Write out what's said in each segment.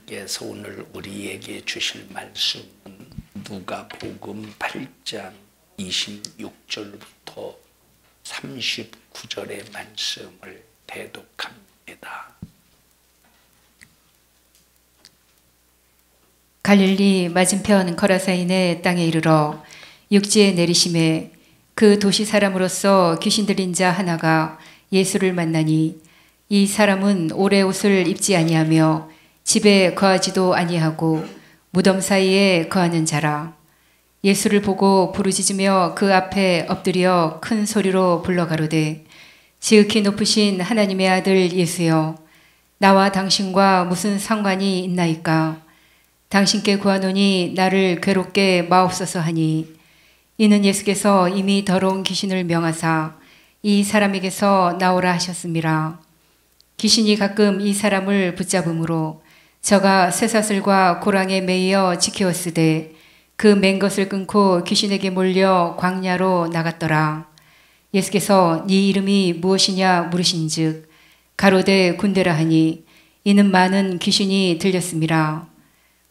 하나님께서 오늘 우리에게 주실 말씀은 누가복음 8장 26절부터 39절의 말씀을 대독합니다. 갈릴리 맞은편 거라사인의 땅에 이르러 육지에 내리심에 그 도시 사람으로서 귀신 들린 자 하나가 예수를 만나니 이 사람은 오래 옷을 입지 아니하며 집에 거하지도 아니하고 무덤 사이에 거하는 자라. 예수를 보고 부르짖으며 그 앞에 엎드려 큰 소리로 불러가로되 지극히 높으신 하나님의 아들 예수여, 나와 당신과 무슨 상관이 있나이까? 당신께 구하노니 나를 괴롭게 마옵소서 하니, 이는 예수께서 이미 더러운 귀신을 명하사 이 사람에게서 나오라 하셨음이라. 귀신이 가끔 이 사람을 붙잡음으로 저가 쇠사슬과 고랑에 매이어 지키었으되 그 맨 것을 끊고 귀신에게 몰려 광야로 나갔더라. 예수께서 네 이름이 무엇이냐 물으신즉 가로되 군대라 하니, 이는 많은 귀신이 들렸음이라.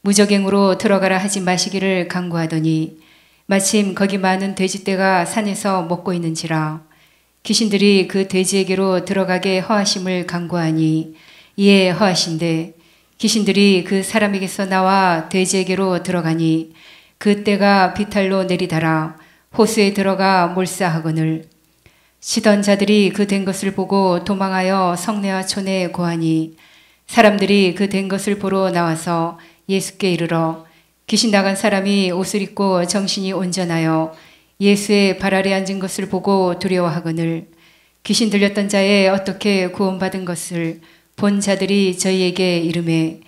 무저갱으로 들어가라 하지 마시기를 간구하더니 마침 거기 많은 돼지떼가 산에서 먹고 있는지라. 귀신들이 그 돼지에게로 들어가게 허하심을 간구하니 이에 허하신대 귀신들이 그 사람에게서 나와 돼지에게로 들어가니 그 떼가 비탈로 내리달아 호수에 들어가 몰사하거늘. 치던 자들이 그 된 것을 보고 도망하여 성내와 촌에 고하니 사람들이 그 된 것을 보러 나와서 예수께 이르러 귀신 나간 사람이 옷을 입고 정신이 온전하여 예수의 발 아래 앉은 것을 보고 두려워하거늘. 귀신 들렸던 자의 어떻게 구원받은 것을 본 자들이 저희에게 이르매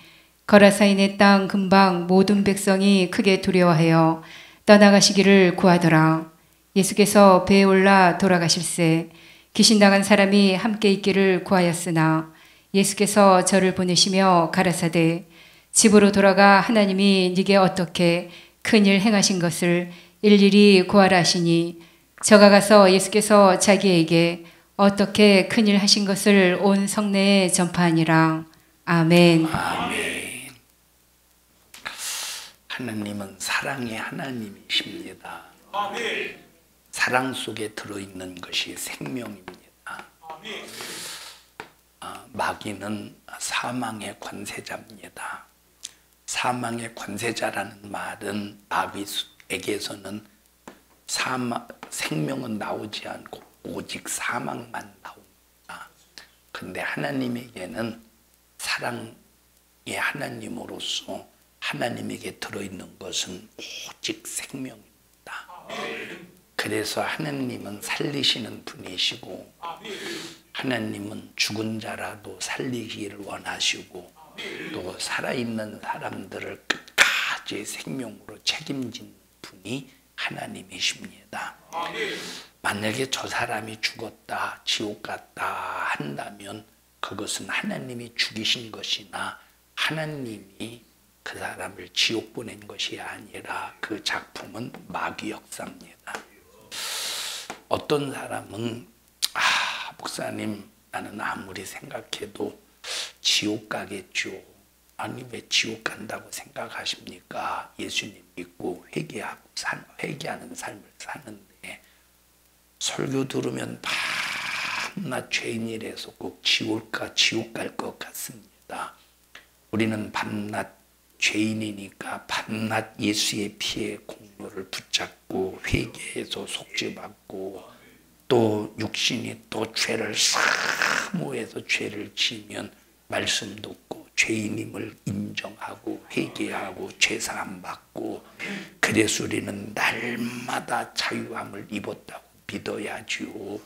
거라사인의 땅 근방 모든 백성이 크게 두려워하여 떠나가시기를 구하더라. 예수께서 배에 올라 돌아가실새 귀신 나간 사람이 함께 있기를 구하였으나 예수께서 저를 보내시며 가라사대 집으로 돌아가 하나님이 네게 어떻게 큰일 행하신 것을 일일이 구하라 하시니, 저가 가서 예수께서 자기에게 어떻게 큰일 하신 것을 온 성내에 전파하니라. 아멘. 아멘. 하나님은 사랑의 하나님이십니다. 아멘. 사랑 속에 들어있는 것이 생명입니다. 아멘. 마귀는 사망의 관세자입니다. 사망의 관세자라는 말은 마귀에게서는 생명은 나오지 않고 오직 사망만 나옵니다. 근데 하나님에게는 사랑의 하나님으로서 하나님에게 들어있는 것은 오직 생명입니다. 그래서 하나님은 살리시는 분이시고 하나님은 죽은 자라도 살리기를 원하시고 또 살아있는 사람들을 끝까지 생명으로 책임지는 분이 하나님이십니다. 만약에 저 사람이 죽었다, 지옥 갔다 한다면 그것은 하나님이 죽이신 것이나 하나님이 그 사람을 지옥 보낸 것이 아니라 그 작품은 마귀 역사입니다. 어떤 사람은 목사님, 나는 아무리 생각해도 지옥 가겠죠. 아니 왜 지옥 간다고 생각하십니까? 예수님 믿고 회개하는 삶을 사는데 설교 들으면 밤낮 죄인이라서 꼭 지옥 갈 것 같습니다. 우리는 밤낮 죄인이니까 밤낮 예수의 피의 공로를 붙잡고 회개해서 속죄받고 또 육신이 또 죄를 사모해서 죄를 지으면 말씀 듣고 죄인임을 인정하고 회개하고 죄사함 받고 그래서 우리는 날마다 자유함을 입었다고 믿어야지요.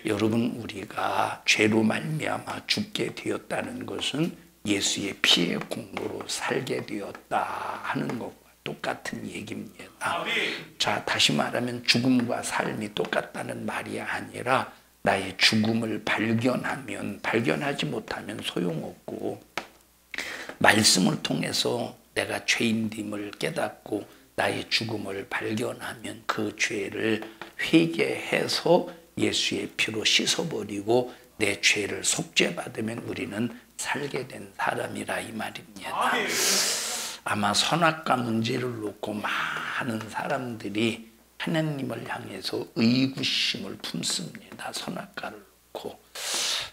여러분, 우리가 죄로 말미암아 죽게 되었다는 것은 예수의 피의 공로로 살게 되었다 하는 것과 똑같은 얘기입니다. 자, 다시 말하면 죽음과 삶이 똑같다는 말이 아니라 나의 죽음을 발견하지 못하면 소용없고 말씀을 통해서 내가 죄인됨을 깨닫고 나의 죽음을 발견하면 그 죄를 회개해서 예수의 피로 씻어버리고 내 죄를 속죄받으면 우리는 살게 된 사람이라 이 말입니다. 아마 선악과 문제를 놓고 많은 사람들이 하나님을 향해서 의구심을 품습니다. 선악과를 놓고.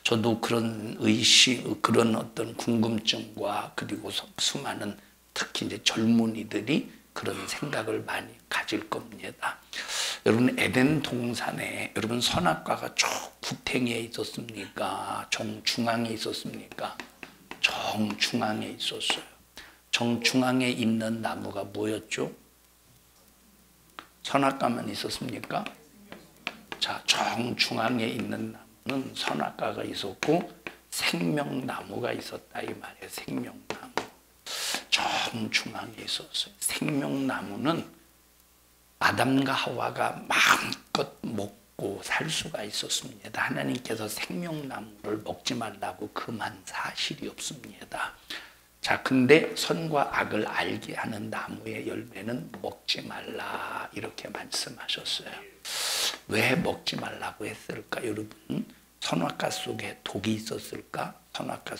저도 그런 의심, 그런 어떤 궁금증과 그리고 수많은 특히 이제 젊은이들이 그런 생각을 많이 가질 겁니다. 여러분 에덴 동산에 여러분 선악과가 쭉 구탱이에 있었습니까? 정중앙에 있었습니까? 정중앙에 있었어요. 정중앙에 있는 나무가 뭐였죠? 선악과만 있었습니까? 자, 정중앙에 있는 나무는 선악과가 있었고 생명나무가 있었다 이 말이에요. 생명나무. 정중앙에 있었어요. 생명나무는 아담과 하와가 마음껏 먹고 살 수가 있었습니다. 하나님께서 생명나무를 먹지 말라고 금한 사실이 없습니다. 자, 근데 선과 악을 알게 하는 나무의 열매는 먹지 말라 이렇게 말씀하셨어요. 왜 먹지 말라고 했을까? 여러분, 선악과 속에 독이 있었을까? 선악과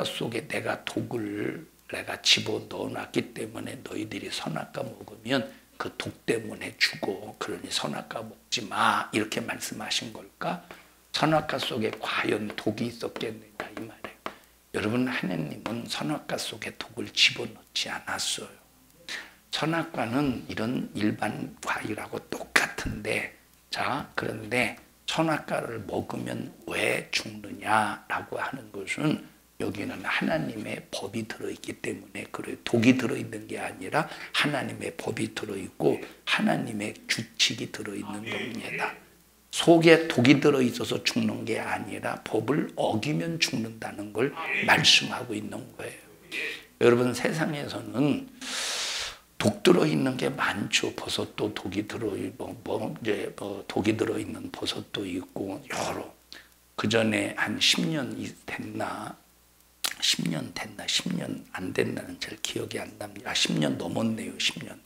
속에 내가 독을 내가 집어 넣어놨기 때문에 너희들이 선악과 먹으면 그 독 때문에 죽어. 그러니 선악과 먹지 마 이렇게 말씀하신 걸까? 선악과 속에 과연 독이 있었겠느냐 이 말이에요. 여러분, 하나님은 선악과 속에 독을 집어넣지 않았어요. 선악과는 이런 일반 과일하고 똑같은데, 자, 그런데 선악과를 먹으면 왜 죽느냐라고 하는 것은 여기는 하나님의 법이 들어있기 때문에 그래요. 독이 들어있는 게 아니라 하나님의 법이 들어있고 하나님의 규칙이 들어있는 겁니다. 속에 독이 들어있어서 죽는 게 아니라 법을 어기면 죽는다는 걸 말씀하고 있는 거예요. 여러분, 세상에서는 독 들어있는 게 많죠. 버섯도 독이 들어있고 독이 들어있는 버섯도 있고 여러. 그 전에 한 10년 됐나 10년 안 됐나는 잘 기억이 안 납니다. 10년 넘었네요. 10년.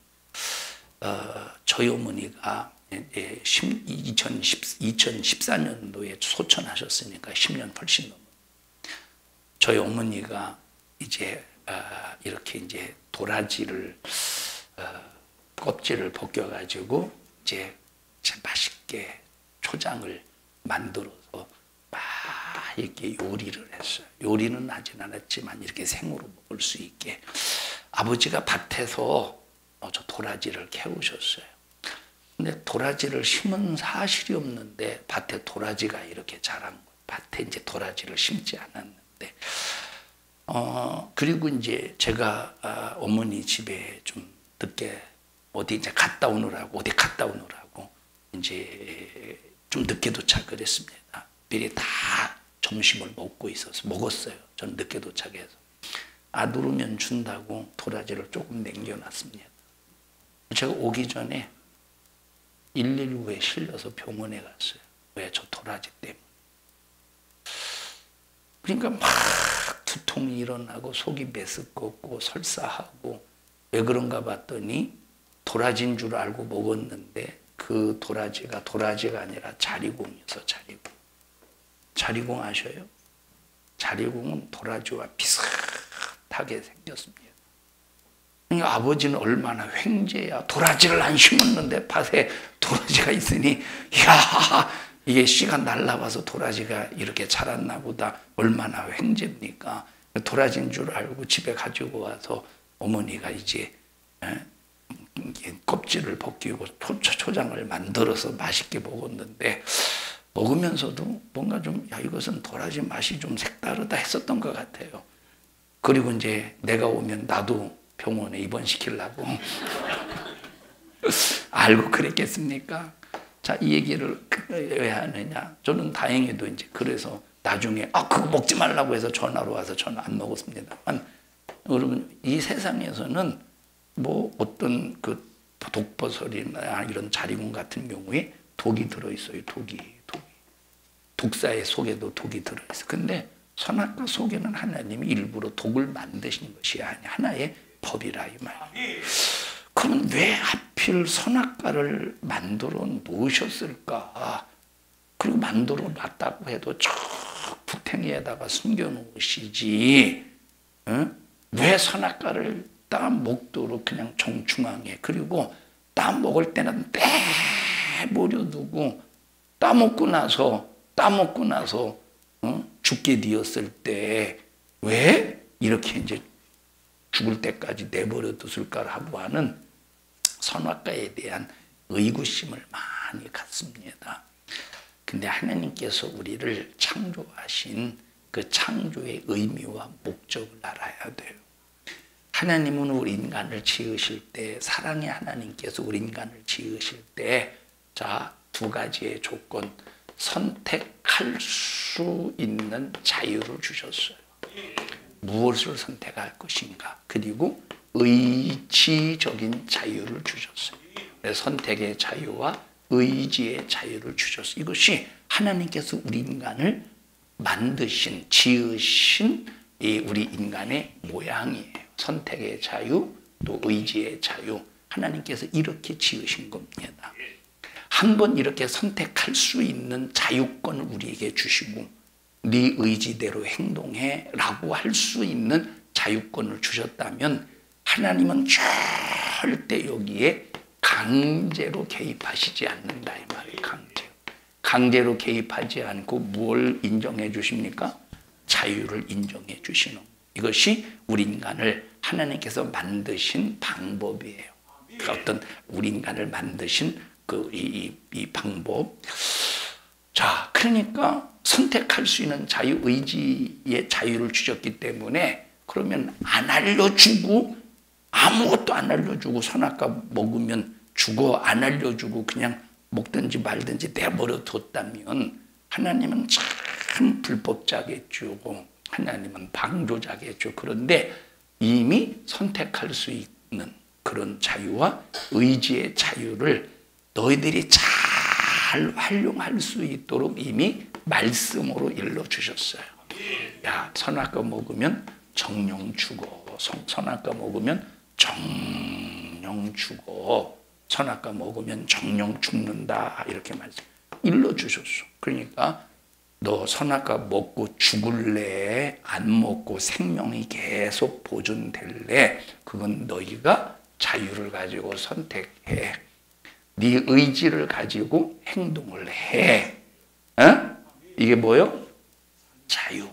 저희 어머니가 2014년도에 소천하셨으니까 10년 훨씬 넘어. 저희 어머니가 이제 이렇게 이제 도라지를 껍질을 벗겨가지고 이제 맛있게 초장을 만들어서 막 이렇게 요리를 했어요. 요리는 하진 않았지만 이렇게 생으로 먹을 수 있게 아버지가 밭에서 저 도라지를 캐우셨어요. 근데 도라지를 심은 사실이 없는데 밭에 도라지가 이렇게 자란 거예요. 밭에 이제 도라지를 심지 않았는데 그리고 이제 제가 어머니 집에 좀 늦게 어디 갔다 오느라고 이제 좀 늦게 도착을 했습니다. 미리 다 점심을 먹었어요. 저는 늦게 도착해서 누르면 준다고 도라지를 조금 남겨놨습니다. 제가 오기 전에 119에 실려서 병원에 갔어요. 왜? 저 도라지 때문에. 그러니까 막 두통이 일어나고 속이 메스껍고 설사하고 왜 그런가 봤더니 도라지인 줄 알고 먹었는데 그 도라지가 아니라 자리공이어서 자리공 아셔요? 자리공은 도라지와 비슷하게 생겼습니다. 그러니까 아버지는 얼마나 횡재야. 도라지를 안 심었는데 밭에 도라지가 있으니 이야 이게 씨가 날라와서 도라지가 이렇게 자랐나 보다. 얼마나 횡재입니까? 도라지인 줄 알고 집에 가지고 와서 어머니가 이제 껍질을 벗기고 초장을 만들어서 맛있게 먹었는데 먹으면서도 뭔가 좀 이것은 도라지 맛이 좀 색다르다 했었던 것 같아요. 그리고 이제 내가 오면 나도 병원에 입원시키려고 알고 그랬겠습니까? 자, 이 얘기를 왜 하느냐? 저는 다행히도 이제 그래서 나중에 그거 먹지 말라고 해서 전화로 와서 저는 안 먹었습니다만 여러분, 이 세상에서는 뭐 어떤 그 독버섯이나 이런 자리공 같은 경우에 독이 들어있어요. 독사의 속에도 독이 들어있어요. 근데 선악과 속에는 하나님이 일부러 독을 만드신 것이 아니라 하나의 법이라 이 말이에요. 그럼 왜 하필 선악과를 만들어 놓으셨을까? 그리고 만들어 놨다고 해도 저 북탱이에다가 숨겨놓으시지. 왜 선악과를 따먹도록 그냥 정중앙에, 그리고 따먹을 때는 빼버려 두고 따먹고 나서 죽게 되었을 때 왜 이렇게 이제 죽을 때까지 내버려 뒀을까 하고 하는 선악과에 대한 의구심을 많이 갖습니다. 근데 하나님께서 우리를 창조하신 그 창조의 의미와 목적을 알아야 돼요. 하나님은 우리 인간을 지으실 때, 사랑의 하나님께서 우리 인간을 지으실 때, 자, 두 가지의 조건, 선택할 수 있는 자유를 주셨어요. 무엇을 선택할 것인가, 그리고 의지적인 자유를 주셨어요. 선택의 자유와 의지의 자유를 주셨어요. 이것이 하나님께서 우리 인간을 만드신, 지으신 이 우리 인간의 모양이에요. 선택의 자유, 또 의지의 자유, 하나님께서 이렇게 지으신 겁니다. 한번 이렇게 선택할 수 있는 자유권을 우리에게 주시고, 네 의지대로 행동해 라고 할 수 있는 자유권을 주셨다면, 하나님은 절대 여기에 강제로 개입하시지 않는다 이 말이에요. 강제로 개입하지 않고 뭘 인정해 주십니까? 자유를 인정해 주시는 거예요. 이것이 우리 인간을 하나님께서 만드신 방법이에요. 그러니까 어떤 우리 인간을 만드신 이 방법. 자, 그러니까 선택할 수 있는 자유, 의지의 자유를 주셨기 때문에, 그러면 안 알려주고, 아무것도 안 알려주고 선악과 먹으면 죽어, 안 알려주고 그냥 먹든지 말든지 내버려 뒀다면 하나님은 참 불법자겠죠. 하나님은 방조자겠죠. 그런데 이미 선택할 수 있는 그런 자유와 의지의 자유를 너희들이 잘 활용할 수 있도록 이미 말씀으로 일러주셨어요. 야, 선악과 먹으면 정령 죽어. 선악과 먹으면 정령 죽어. 선악과 먹으면 정령 죽는다. 이렇게 말씀 일러주셨어. 그러니까 너 선악과 먹고 죽을래? 안 먹고 생명이 계속 보존될래? 그건 너희가 자유를 가지고 선택해. 네 의지를 가지고 행동을 해. 이게 뭐요? 자유.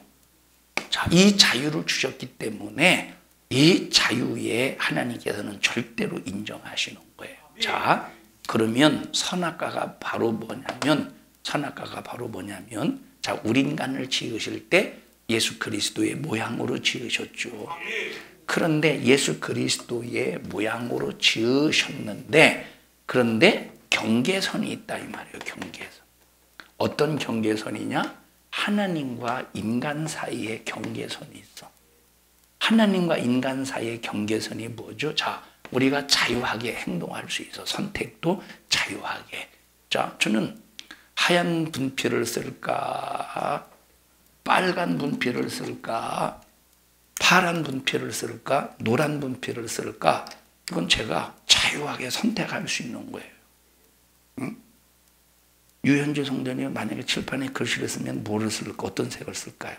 자, 이 자유를 주셨기 때문에 이 자유에 하나님께서는 절대로 인정하시는 거예요. 자, 그러면 선악과가 바로 뭐냐면, 자, 우리 인간을 지으실 때 예수 그리스도의 모양으로 지으셨죠. 그런데 예수 그리스도의 모양으로 지으셨는데, 그런데 경계선이 있다 이 말이에요. 경계선. 어떤 경계선이냐? 하나님과 인간 사이에 경계선이 있어. 하나님과 인간 사이의 경계선이 뭐죠? 자, 우리가 자유하게 행동할 수 있어. 선택도 자유하게. 자, 저는 하얀 분필을 쓸까? 빨간 분필을 쓸까? 파란 분필을 쓸까? 노란 분필을 쓸까? 이건 제가 자유하게 선택할 수 있는 거예요. 응? 유현재 성전이 만약에 칠판에 글씨를 쓰면 뭐를 쓸까? 어떤 색을 쓸까요?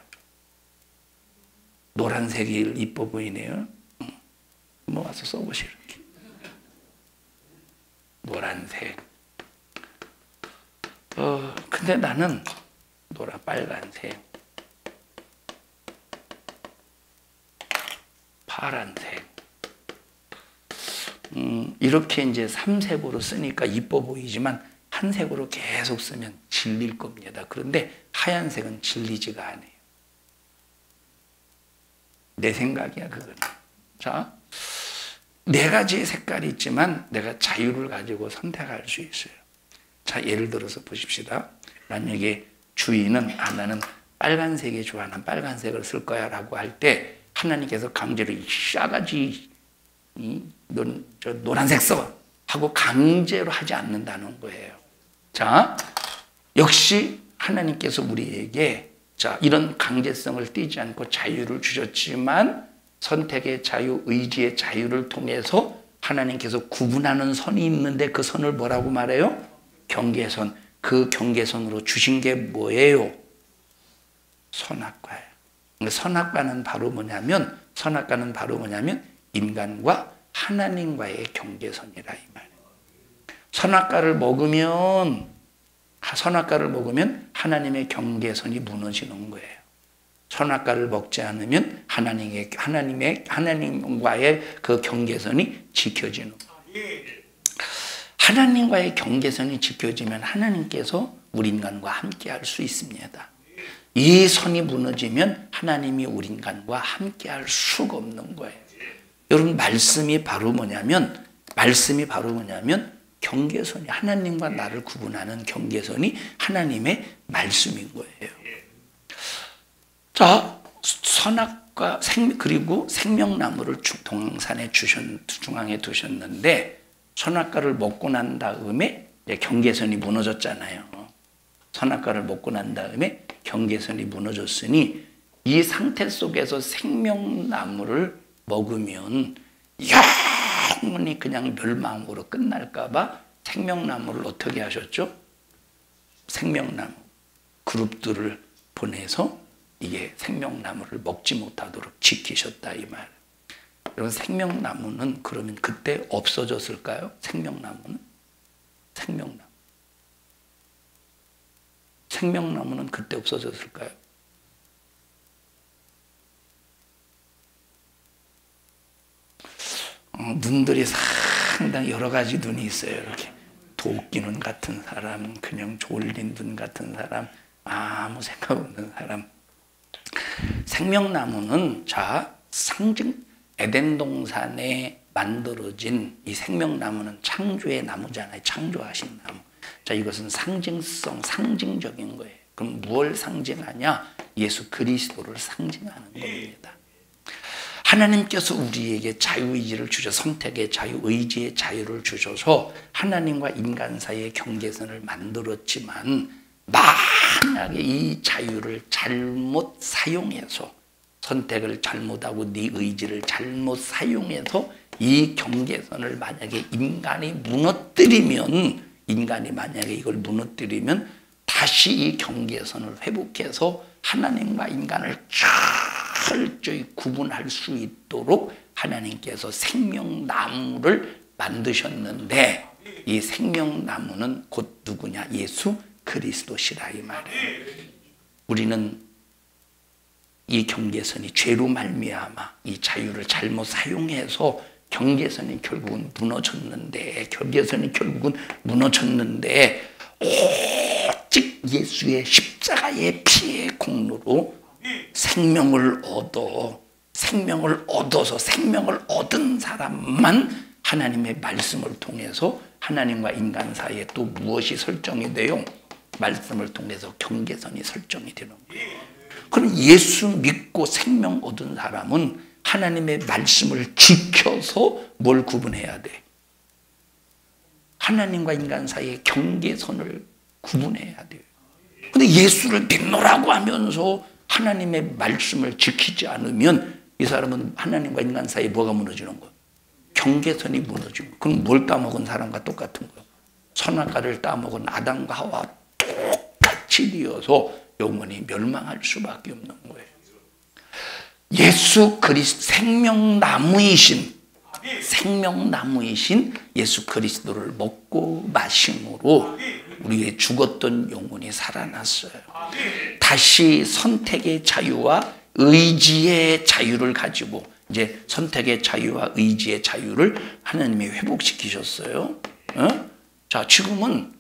노란색이 이뻐 보이네요. 뭐 와서 써보세요. 이렇게. 노란색. 근데 나는 빨간색, 파란색. 이렇게 이제 3색으로 쓰니까 이뻐 보이지만 한 색으로 계속 쓰면 질릴 겁니다. 그런데 하얀색은 질리지가 않아요. 내 생각이야, 그거는. 자, 네 가지의 색깔이 있지만 내가 자유를 가지고 선택할 수 있어요. 자, 예를 들어서 보십시다. 만약에 주인은 나는 빨간색이 좋아, 난 빨간색을 쓸 거야 라고 할 때 하나님께서 강제로 이 싸가지 넌 저 노란색 써 하고 강제로 하지 않는다는 거예요. 자, 역시 하나님께서 우리에게 자, 이런 강제성을 띠지 않고 자유를 주셨지만 선택의 자유, 의지의 자유를 통해서 하나님께서 구분하는 선이 있는데 그 선을 뭐라고 말해요? 경계선. 그 경계선으로 주신 게 뭐예요? 선악과예요. 선악과는 바로 뭐냐면 인간과 하나님과의 경계선이라 이 말이에요. 선악과를 먹으면 하나님의 경계선이 무너지는 거예요. 선악과를 먹지 않으면 하나님과의 그 경계선이 지켜지는 거예요. 하나님과의 경계선이 지켜지면 하나님께서 우리 인간과 함께 할 수 있습니다. 이 선이 무너지면 하나님이 우리 인간과 함께 할 수가 없는 거예요. 여러분, 말씀이 바로 뭐냐면 경계선이, 하나님과 나를 구분하는 경계선이 하나님의 말씀인 거예요. 자, 선악과 그리고 생명나무를 동산에 중앙에 두셨는데, 선악과를 먹고 난 다음에 경계선이 무너졌잖아요. 선악과를 먹고 난 다음에 경계선이 무너졌으니 이 상태 속에서 생명나무를 먹으면 영원히 그냥 멸망으로 끝날까 봐 생명나무를 어떻게 하셨죠? 생명나무 그룹들을 보내서 이게 생명나무를 먹지 못하도록 지키셨다 이 말. 여러분, 생명나무는 그러면 그때 없어졌을까요? 생명나무는 그때 없어졌을까요? 눈들이 상당히 여러 가지 눈이 있어요. 이렇게 도끼 눈 같은 사람, 그냥 졸린 눈 같은 사람, 아무 생각 없는 사람. 생명나무는 에덴 동산에 만들어진 이 생명나무는 창조의 나무잖아요. 창조하신 나무. 자, 이것은 상징적인 거예요. 그럼 무엇을 상징하냐? 예수 그리스도를 상징하는 겁니다. 하나님께서 우리에게 자유의지를 주셔서, 선택의 자유, 의지의 자유를 주셔서 하나님과 인간 사이의 경계선을 만들었지만, 만약에 이 자유를 잘못 사용해서, 선택을 잘못하고 네 의지를 잘못 사용해서 이 경계선을 만약에 인간이 만약에 이걸 무너뜨리면 다시 이 경계선을 회복해서 하나님과 인간을 철저히 구분할 수 있도록 하나님께서 생명나무를 만드셨는데, 이 생명나무는 곧 누구냐? 예수 그리스도시라 이 말이에요. 우리는 이 경계선이 죄로 말미암아 이 자유를 잘못 사용해서 경계선이 결국은 무너졌는데 오직 예수의 십자가의 피의 공로로 생명을 얻어서 생명을 얻은 사람만 하나님의 말씀을 통해서 하나님과 인간 사이에 또 무엇이 설정이 돼요? 말씀을 통해서 경계선이 설정이 되는 거예요. 그럼 예수 믿고 생명 얻은 사람은 하나님의 말씀을 지켜서 뭘 구분해야 돼? 하나님과 인간 사이의 경계선을 구분해야 돼요. 근데 예수를 믿노라고 하면서 하나님의 말씀을 지키지 않으면 이 사람은 하나님과 인간 사이에 뭐가 무너지는 거예요? 경계선이 무너지고. 그럼 뭘 따먹은 사람과 똑같은 거예요? 선악과를 따먹은 아담과 하와 똑같이 되어서 영원히 멸망할 수밖에 없는 거예요. 예수 그리스도 생명나무이신 예수 그리스도를 먹고 마심으로 우리의 죽었던 영혼이 살아났어요. 다시 선택의 자유와 의지의 자유를 가지고 이제 선택의 자유와 의지의 자유를 하나님이 회복시키셨어요. 자, 지금은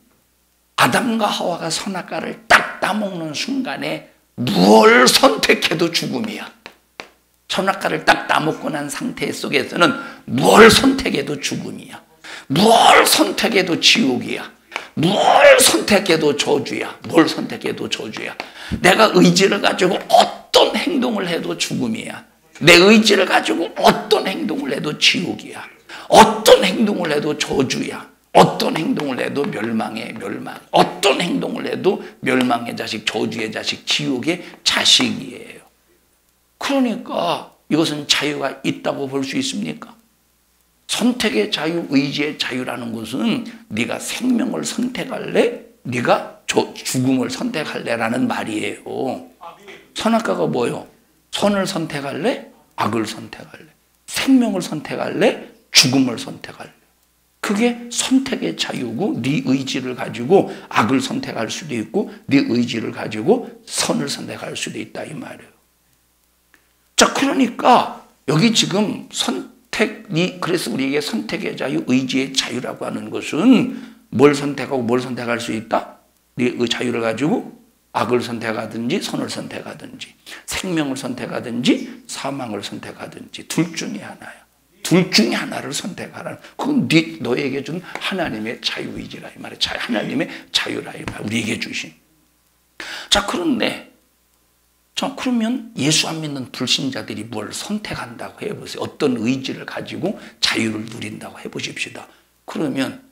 아담과 하와가 선악과를 딱 따먹는 순간에 뭘 선택해도 죽음이야. 선악과를 딱 따먹고 난 상태 속에서는 뭘 선택해도 죽음이야. 뭘 선택해도 지옥이야. 뭘 선택해도 저주야. 내가 의지를 가지고 어떤 행동을 해도 죽음이야. 내 의지를 가지고 어떤 행동을 해도 지옥이야. 어떤 행동을 해도 저주야. 어떤 행동을 해도 멸망. 어떤 행동을 해도 멸망의 자식, 저주의 자식, 지옥의 자식이에요. 그러니까 이것은 자유가 있다고 볼 수 있습니까? 선택의 자유, 의지의 자유라는 것은 네가 생명을 선택할래? 네가 죽음을 선택할래라는 말이에요. 선악과가 뭐요? 선을 선택할래? 악을 선택할래? 생명을 선택할래? 죽음을 선택할래? 그게 선택의 자유고 네 의지를 가지고 악을 선택할 수도 있고 네 의지를 가지고 선을 선택할 수도 있다 이 말이에요. 자, 그러니까 여기 지금 선택이, 그래서 우리에게 선택의 자유, 의지의 자유라고 하는 것은 뭘 선택하고 뭘 선택할 수 있다? 네 자유를 가지고 악을 선택하든지 선을 선택하든지 생명을 선택하든지 사망을 선택하든지 둘 중에 하나야. 둘 중에 하나를 선택하라는, 그건 너에게 준 하나님의 자유의지라 이 말이야. 하나님의 자유라 이 말이야. 우리에게 주신. 자, 그런데 자, 그러면 예수 안 믿는 불신자들이 뭘 선택한다고 해보세요. 어떤 의지를 가지고 자유를 누린다고 해보십시다. 그러면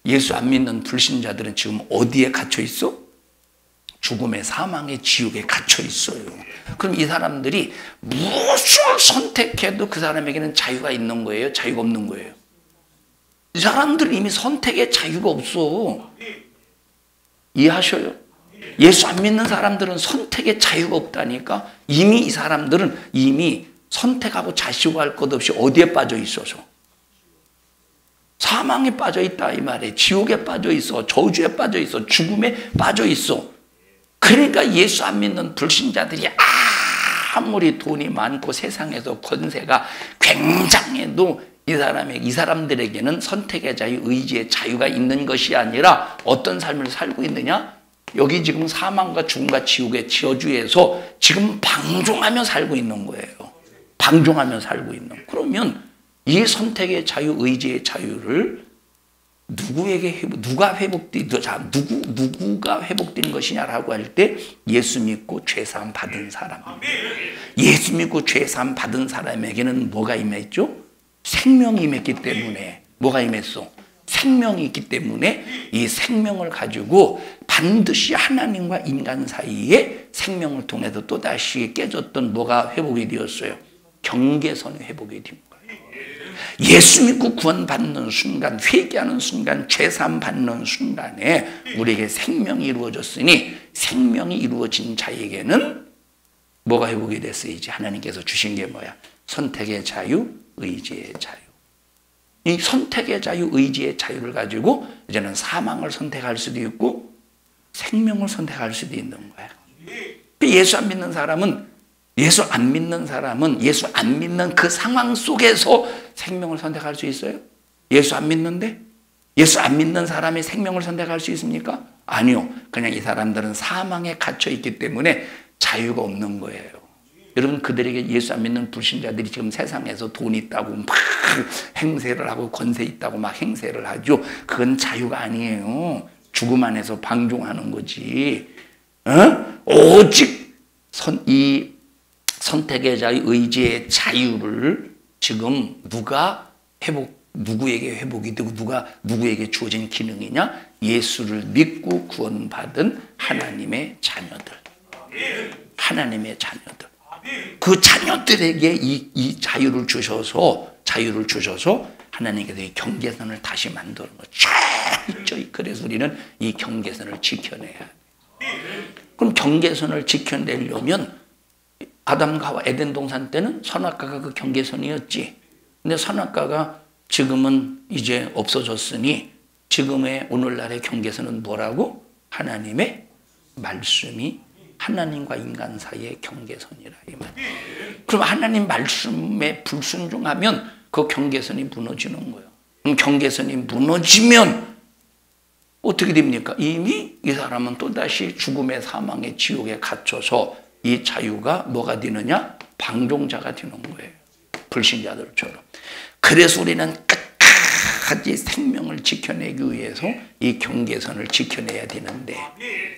예수 안 믿는 불신자들은 지금 어디에 갇혀 있어? 죽음의 사망의 지옥에 갇혀 있어요. 그럼 이 사람들이 무엇을 선택해도 그 사람에게는 자유가 있는 거예요? 자유가 없는 거예요? 이 사람들은 이미 선택의 자유가 없어. 이해하셔요? 예수 안 믿는 사람들은 선택의 자유가 없다니까. 이미 이 사람들은 이미 선택하고 자시고 할 것 없이 어디에 빠져 있어서 사망에 빠져 있다 이 말이에요. 지옥에 빠져 있어. 저주에 빠져 있어. 죽음에 빠져 있어. 그러니까 예수 안 믿는 불신자들이 아무리 돈이 많고 세상에서 권세가 굉장해도 이 사람들에게는 선택의 자유, 의지의 자유가 있는 것이 아니라 어떤 삶을 살고 있느냐? 여기 지금 사망과 죽음과 지옥의 저주에서 지금 방종하며 살고 있는 거예요. 방종하며 살고 있는. 그러면 이 선택의 자유, 의지의 자유를 누가 회복된 것이냐라고 할 때 예수 믿고 죄사함 받은 사람. 예수 믿고 죄사함 받은 사람에게는 뭐가 임했죠? 생명이 임했기 때문에. 뭐가 임했어? 생명이 있기 때문에 이 생명을 가지고 반드시 하나님과 인간 사이에 생명을 통해서 또다시 깨졌던 뭐가 회복이 되었어요? 경계선이 회복이 된 거예요. 예수 믿고 구원받는 순간, 회개하는 순간, 죄사함 받는 순간에 우리에게 생명이 이루어졌으니 생명이 이루어진 자에게는 뭐가 회복이 됐어요? 이제 하나님께서 주신 게 뭐야? 선택의 자유, 의지의 자유. 이 선택의 자유, 의지의 자유를 가지고 이제는 사망을 선택할 수도 있고 생명을 선택할 수도 있는 거야. 예수 안 믿는 사람은 예수 안 믿는 그 상황 속에서 생명을 선택할 수 있어요? 예수 안 믿는데? 예수 안 믿는 사람이 생명을 선택할 수 있습니까? 아니요. 그냥 이 사람들은 사망에 갇혀 있기 때문에 자유가 없는 거예요. 여러분, 그들에게 예수 안 믿는 불신자들이 지금 세상에서 돈 있다고 막 행세를 하고 권세 있다고 막 행세를 하죠. 그건 자유가 아니에요. 죽음 안에서 방종하는 거지. 오직 이 선택의 자유, 의지의 자유를 지금 누구에게 회복이 되고 누구에게 주어진 기능이냐? 예수를 믿고 구원받은 하나님의 자녀들. 하나님의 자녀들. 그 자녀들에게 이 자유를 주셔서 하나님께서 이 경계선을 다시 만드는 거죠. 그래서 우리는 이 경계선을 지켜내야 돼. 그럼 경계선을 지켜내려면 아담과 하와 에덴 동산 때는 선악과가 그 경계선이었지. 근데 선악과가 지금은 이제 없어졌으니 지금의 오늘날의 경계선은 뭐라고? 하나님의 말씀이 하나님과 인간 사이의 경계선이라 이 말. 그럼 하나님 말씀에 불순종하면 그 경계선이 무너지는 거예요. 그럼 경계선이 무너지면 어떻게 됩니까? 이미 이 사람은 또다시 죽음의 사망의 지옥에 갇혀서 이 자유가 뭐가 되느냐? 방종자가 되는 거예요. 불신자들처럼. 그래서 우리는 끝까지 생명을 지켜내기 위해서 이 경계선을 지켜내야 되는데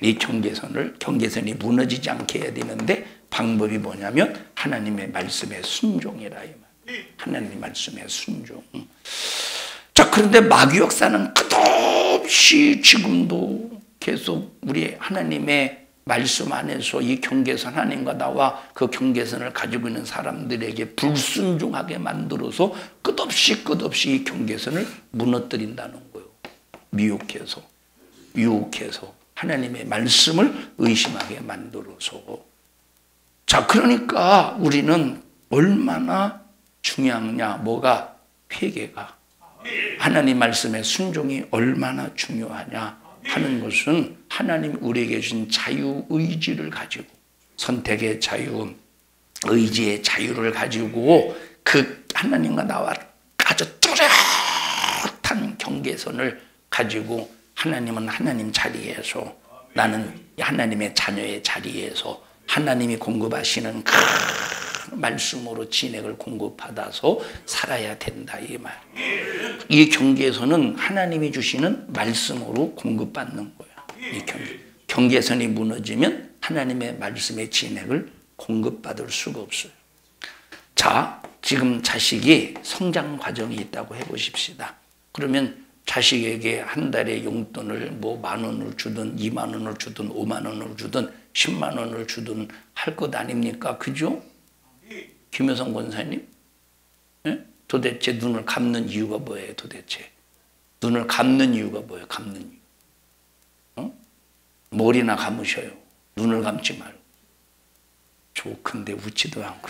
이 경계선이 무너지지 않게 해야 되는데 방법이 뭐냐면 하나님의 말씀에 순종이라 이 말. 하나님의 말씀에 순종. 자, 그런데 마귀 역사는 끝없이 지금도 계속 우리 하나님의 말씀 안에서 이 경계선, 하나님과 나와 그 경계선을 가지고 있는 사람들에게 불순종하게 만들어서 끝없이 이 경계선을 무너뜨린다는 거예요. 미혹해서, 유혹해서 하나님의 말씀을 의심하게 만들어서. 자, 그러니까 우리는 얼마나 중요하냐, 뭐가? 회개가. 하나님 말씀의 순종이 얼마나 중요하냐 하는 것은 하나님 우리에게 주신 자유의지를 가지고, 선택의 자유, 의지의 자유를 가지고 그 하나님과 나와 아주 뚜렷한 경계선을 가지고, 하나님은 하나님 자리에서, 나는 하나님의 자녀의 자리에서 하나님이 공급하시는 그 말씀으로 진액을 공급받아서 살아야 된다, 이 말. 이 경계선은 하나님이 주시는 말씀으로 공급받는 거야. 이 경계선이 무너지면 하나님의 말씀의 진액을 공급받을 수가 없어요. 자, 지금 자식이 성장 과정이 있다고 해보십시다. 그러면 자식에게 한 달에 용돈을 뭐 10,000원을 주든 20,000원을 주든 50,000원을 주든 100,000원을 주든 할 것 아닙니까? 그죠? 김효성 권사님? 예? 도대체 눈을 감는 이유가 뭐예요, 도대체? 눈을 감는 이유가 뭐예요, 감는 이유? 어? 머리나 감으셔요. 눈을 감지 말고. 좋은데 웃지도 않고.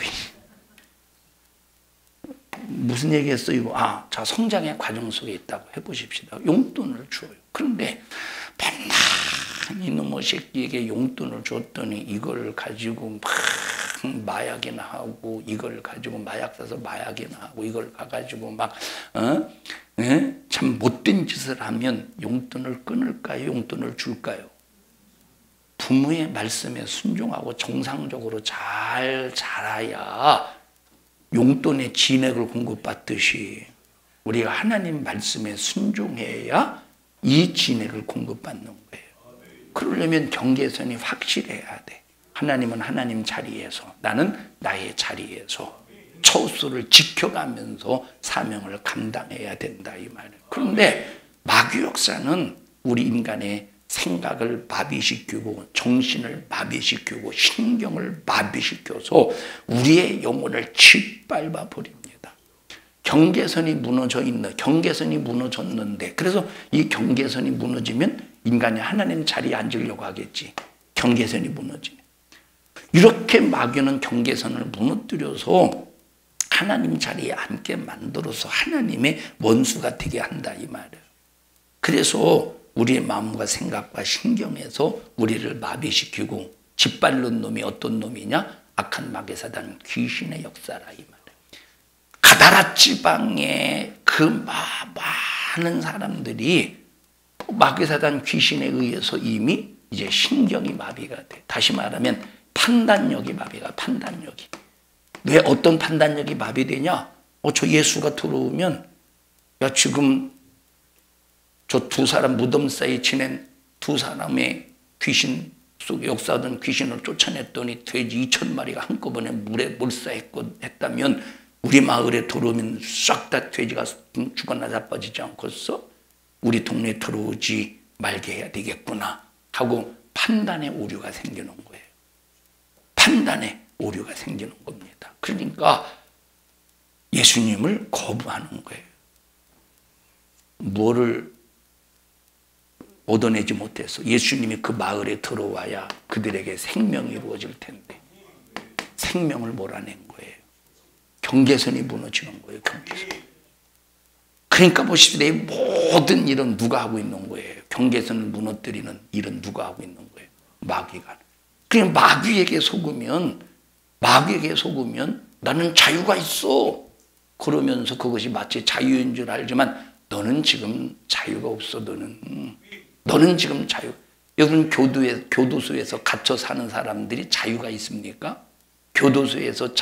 무슨 얘기했어요, 이거? 아, 자, 성장의 과정 속에 있다고 해보십시다. 용돈을 줘요. 그런데 맨날 이놈의 새끼에게 용돈을 줬더니 이걸 가지고 막 마약이나 하고, 이걸 가지고 마약 사서 마약이나 하고, 이걸 가가지고 막 참 못된 짓을 하면 용돈을 끊을까요, 용돈을 줄까요? 부모의 말씀에 순종하고 정상적으로 잘 자라야 용돈의 진액을 공급받듯이 우리가 하나님 말씀에 순종해야 이 진액을 공급받는 거예요. 그러려면 경계선이 확실해야 돼. 하나님은 하나님 자리에서, 나는 나의 자리에서 처소를 지켜가면서 사명을 감당해야 된다, 이 말이에요. 그런데 마귀 역사는 우리 인간의 생각을 마비시키고, 정신을 마비시키고, 신경을 마비시켜서 우리의 영혼을 짓밟아 버립니다. 경계선이 경계선이 무너졌는데, 그래서 이 경계선이 무너지면 인간이 하나님 자리에 앉으려고 하겠지. 경계선이 무너지면. 이렇게 마귀는 경계선을 무너뜨려서 하나님 자리에 앉게 만들어서 하나님의 원수가 되게 한다, 이 말이에요. 그래서 우리의 마음과 생각과 신경에서 우리를 마비시키고 짓밟는 놈이 어떤 놈이냐? 악한 마귀 사단 귀신의 역사라, 이 말이에요. 가다라 지방에 그 많은 사람들이 마귀 사단 귀신에 의해서 이미 이제 신경이 마비가 돼. 다시 말하면 판단력이 마비가, 판단력이. 왜 어떤 판단력이 마비되냐? 저 예수가 들어오면, 야, 지금 저 두 사람 무덤 사이에 지낸 두 사람의 귀신 속에 역사하던 귀신을 쫓아냈더니 돼지 2,000마리가 한꺼번에 물에 몰사했다면 우리 마을에 들어오면 싹 다 돼지가 죽어나 자빠지지 않겠어? 우리 동네에 들어오지 말게 해야 되겠구나 하고 판단의 오류가 생기는 거예요. 판단의 오류가 생기는 겁니다. 그러니까 예수님을 거부하는 거예요. 뭐를 얻어내지 못해서 예수님이 그 마을에 들어와야 그들에게 생명이 이루어질 텐데 생명을 몰아낸 거예요. 경계선이 무너지는 거예요. 경계선. 그러니까 보십시오. 이 모든 일은 누가 하고 있는 거예요? 경계선을 무너뜨리는 일은 누가 하고 있는 거예요? 마귀가. 그냥 마귀에게 속으면 나는 자유가 있어. 그러면서 그것이 마치 자유인 줄 알지만 너는 지금 자유가 없어. 너는 지금 자유. 여러분 교도소에서 갇혀 사는 사람들이 자유가 있습니까? 교도소에서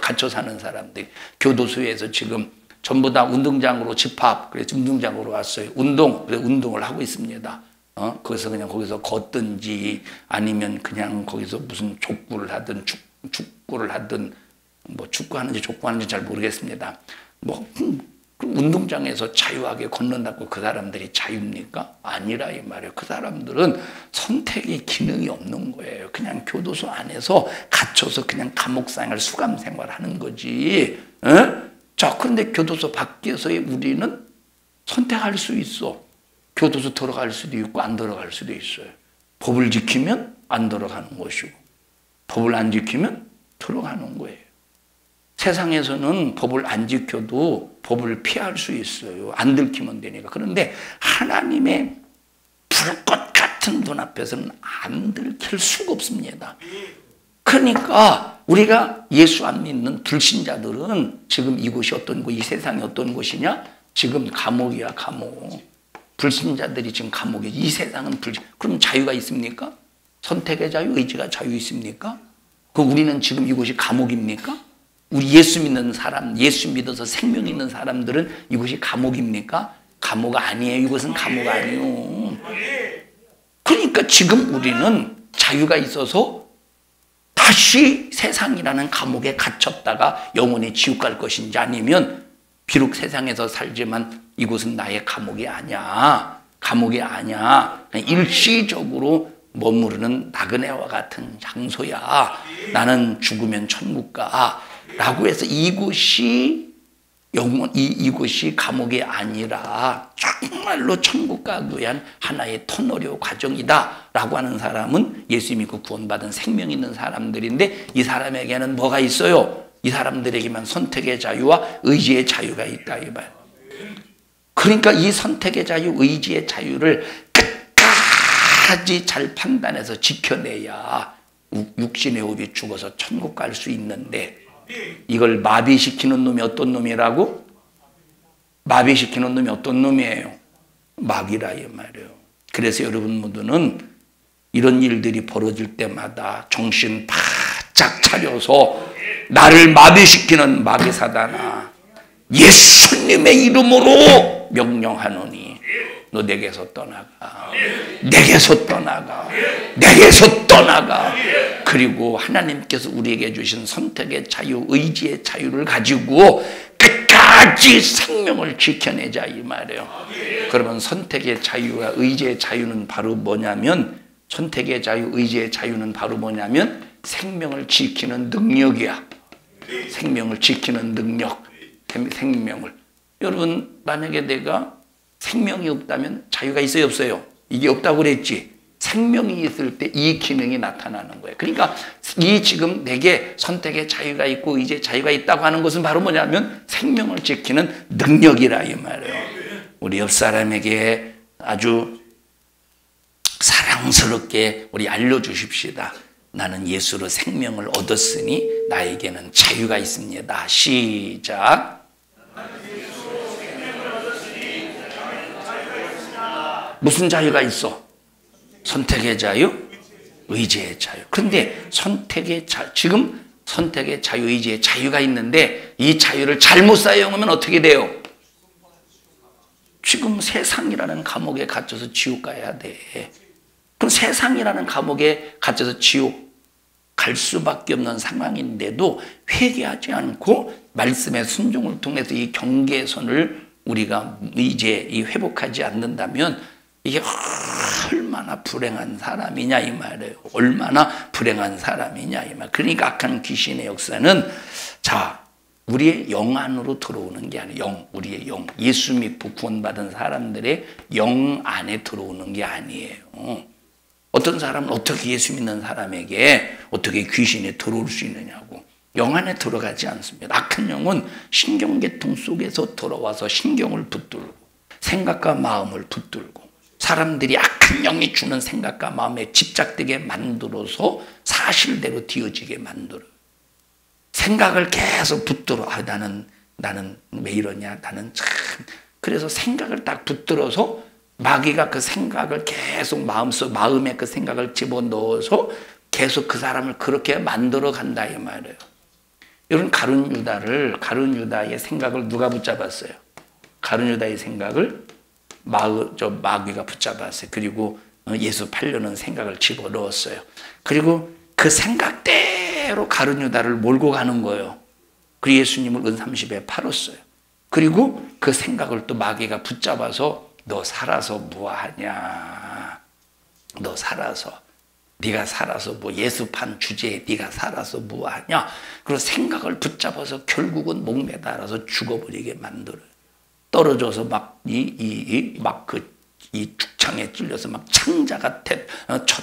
갇혀 사는 사람들이 교도소에서 지금 전부 다 운동장으로 집합. 그래서 운동장으로 왔어요. 운동을 하고 있습니다. 거기서 그냥 거기서 걷든지 아니면 그냥 거기서 무슨 족구를 하든 축구를 하든 뭐 족구하는지 잘 모르겠습니다. 운동장에서 자유하게 걷는다고 그 사람들이 자유입니까? 아니라 이 말이에요. 그 사람들은 선택의 기능이 없는 거예요. 그냥 교도소 안에서 갇혀서 그냥 감옥 생활, 수감 생활하는 거지. 자, 그런데 교도소 밖에서의 우리는 선택할 수 있어. 교도소 들어갈 수도 있고 안 들어갈 수도 있어요. 법을 지키면 안 들어가는 것이고 법을 안 지키면 들어가는 거예요. 세상에서는 법을 안 지켜도 법을 피할 수 있어요. 안 들키면 되니까. 그런데 하나님의 불꽃 같은 눈앞에서는 안 들킬 수가 없습니다. 그러니까 우리가 예수 안 믿는 불신자들은 지금 이곳이 어떤 곳, 이 세상이 어떤 곳이냐? 지금 감옥이야, 감옥. 불신자들이 지금 감옥이야. 이 세상은 그럼 자유가 있습니까? 선택의 자유, 의지가 자유 있습니까? 우리는 지금 이곳이 감옥입니까? 우리 예수 믿는 사람, 예수 믿어서 생명 있는 사람들은 이곳이 감옥입니까? 감옥 아니에요. 이곳은 감옥 아니에요. 그러니까 지금 우리는 자유가 있어서 다시 세상이라는 감옥에 갇혔다가 영원히 지옥 갈 것인지, 아니면 비록 세상에서 살지만 이곳은 나의 감옥이 아니야. 감옥이 아니야. 일시적으로 머무르는 나그네와 같은 장소야. 나는 죽으면 천국 가. 라고 해서 이곳이 이곳이 감옥이 아니라 정말로 천국 가기 위한 하나의 터널의 과정이다 라고 하는 사람은 예수 믿고 구원받은 생명 있는 사람들인데, 이 사람에게는 뭐가 있어요? 이 사람들에게만 선택의 자유와 의지의 자유가 있다 이 말. 그러니까 이 선택의 자유, 의지의 자유를 끝까지 잘 판단해서 지켜내야 육신의 호흡이 죽어서 천국 갈 수 있는데, 이걸 마비시키는 놈이 어떤 놈이라고? 마비시키는 놈이 어떤 놈이에요? 마귀라 이 말이에요. 그래서 여러분 모두는 이런 일들이 벌어질 때마다 정신 바짝 차려서 나를 마비시키는 마귀 사단아, 예수님의 이름으로 명령하노니 너 내게서 떠나가. 내게서 떠나가. 내게서 떠나가. 그리고 하나님께서 우리에게 주신 선택의 자유, 의지의 자유를 가지고 끝까지 생명을 지켜내자 이 말이에요. 그러면 선택의 자유와 의지의 자유는 바로 뭐냐면, 선택의 자유, 의지의 자유는 바로 뭐냐면 생명을 지키는 능력이야. 생명을 지키는 능력. 생명을. 여러분, 만약에 내가 생명이 없다면 자유가 있어요, 없어요? 이게 없다고 그랬지. 생명이 있을 때 이 기능이 나타나는 거예요. 그러니까 이 지금 내게 선택의 자유가 있고 이제 자유가 있다고 하는 것은 바로 뭐냐면 생명을 지키는 능력이라 이 말이에요. 우리 옆 사람에게 아주 사랑스럽게 우리 알려주십시다. 나는 예수로 생명을 얻었으니 나에게는 자유가 있습니다. 시작. 무슨 자유가 있어? 선택의 자유, 의지의 자유. 그런데 지금 선택의 자유, 의지의 자유가 있는데 이 자유를 잘못 사용하면 어떻게 돼요? 지금 세상이라는 감옥에 갇혀서 지옥 가야 돼. 그럼 세상이라는 감옥에 갇혀서 지옥 갈 수밖에 없는 상황인데도 회개하지 않고 말씀의 순종을 통해서 이 경계선을 우리가 이제 회복하지 않는다면 이게 얼마나 불행한 사람이냐 이 말이에요. 얼마나 불행한 사람이냐 이 말. 그러니까 악한 귀신의 역사는 우리의 영 안으로 들어오는 게 아니에요. 우리의 영, 예수 믿고 구원받은 사람들의 영 안에 들어오는 게 아니에요. 어떤 사람은 어떻게 예수 믿는 사람에게 어떻게 귀신이 들어올 수 있느냐고. 영 안에 들어가지 않습니다. 악한 영은 신경계통 속에서 들어와서 신경을 붙들고 생각과 마음을 붙들고 사람들이 악한 영이 주는 생각과 마음에 집착되게 만들어서 사실대로 뒤어지게 만들어요. 생각을 계속 붙들어. 나는 왜 이러냐. 나는 참. 그래서 생각을 딱 붙들어서 마귀가 그 생각을 계속 마음에 그 생각을 집어넣어서 계속 그 사람을 그렇게 만들어 간다 이 말이에요. 여러분, 가룟 유다의 생각을 누가 붙잡았어요? 가룟 유다의 생각을 마귀가 붙잡았어요. 그리고 예수 팔려는 생각을 집어넣었어요. 그리고 그 생각대로 가룟 유다를 몰고 가는 거예요. 그리고 예수님을 은30에 팔았어요. 그리고 그 생각을 또 마귀가 붙잡아서 너 살아서 뭐하냐. 너 살아서. 네가 살아서 뭐 예수 판 주제에 네가 살아서 뭐하냐. 그리고 생각을 붙잡아서 결국은 목매달아서 죽어버리게 만들어요. 떨어져서 이 죽창에 찔려서 막 창자가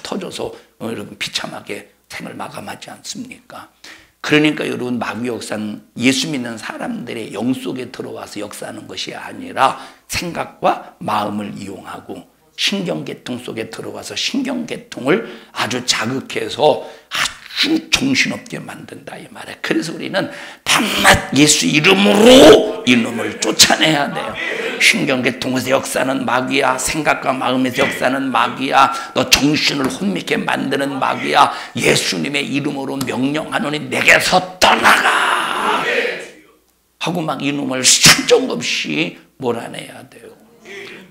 터져서 여러분 비참하게 생을 마감하지 않습니까? 그러니까 여러분, 마귀 역사는 예수 믿는 사람들의 영 속에 들어와서 역사하는 것이 아니라 생각과 마음을 이용하고 신경계통 속에 들어와서 신경계통을 아주 자극해서 아주 정신없게 만든다 이 말이에요. 그래서 우리는 밤낮 예수 이름으로 이놈을 쫓아내야 돼요. 신경계통에서 역사는 마귀야, 생각과 마음에서 역사는 마귀야, 너 정신을 혼미케 만드는 마귀야, 예수님의 이름으로 명령하노니 내게서 떠나가 하고 막 이놈을 사정없이 몰아내야 돼요.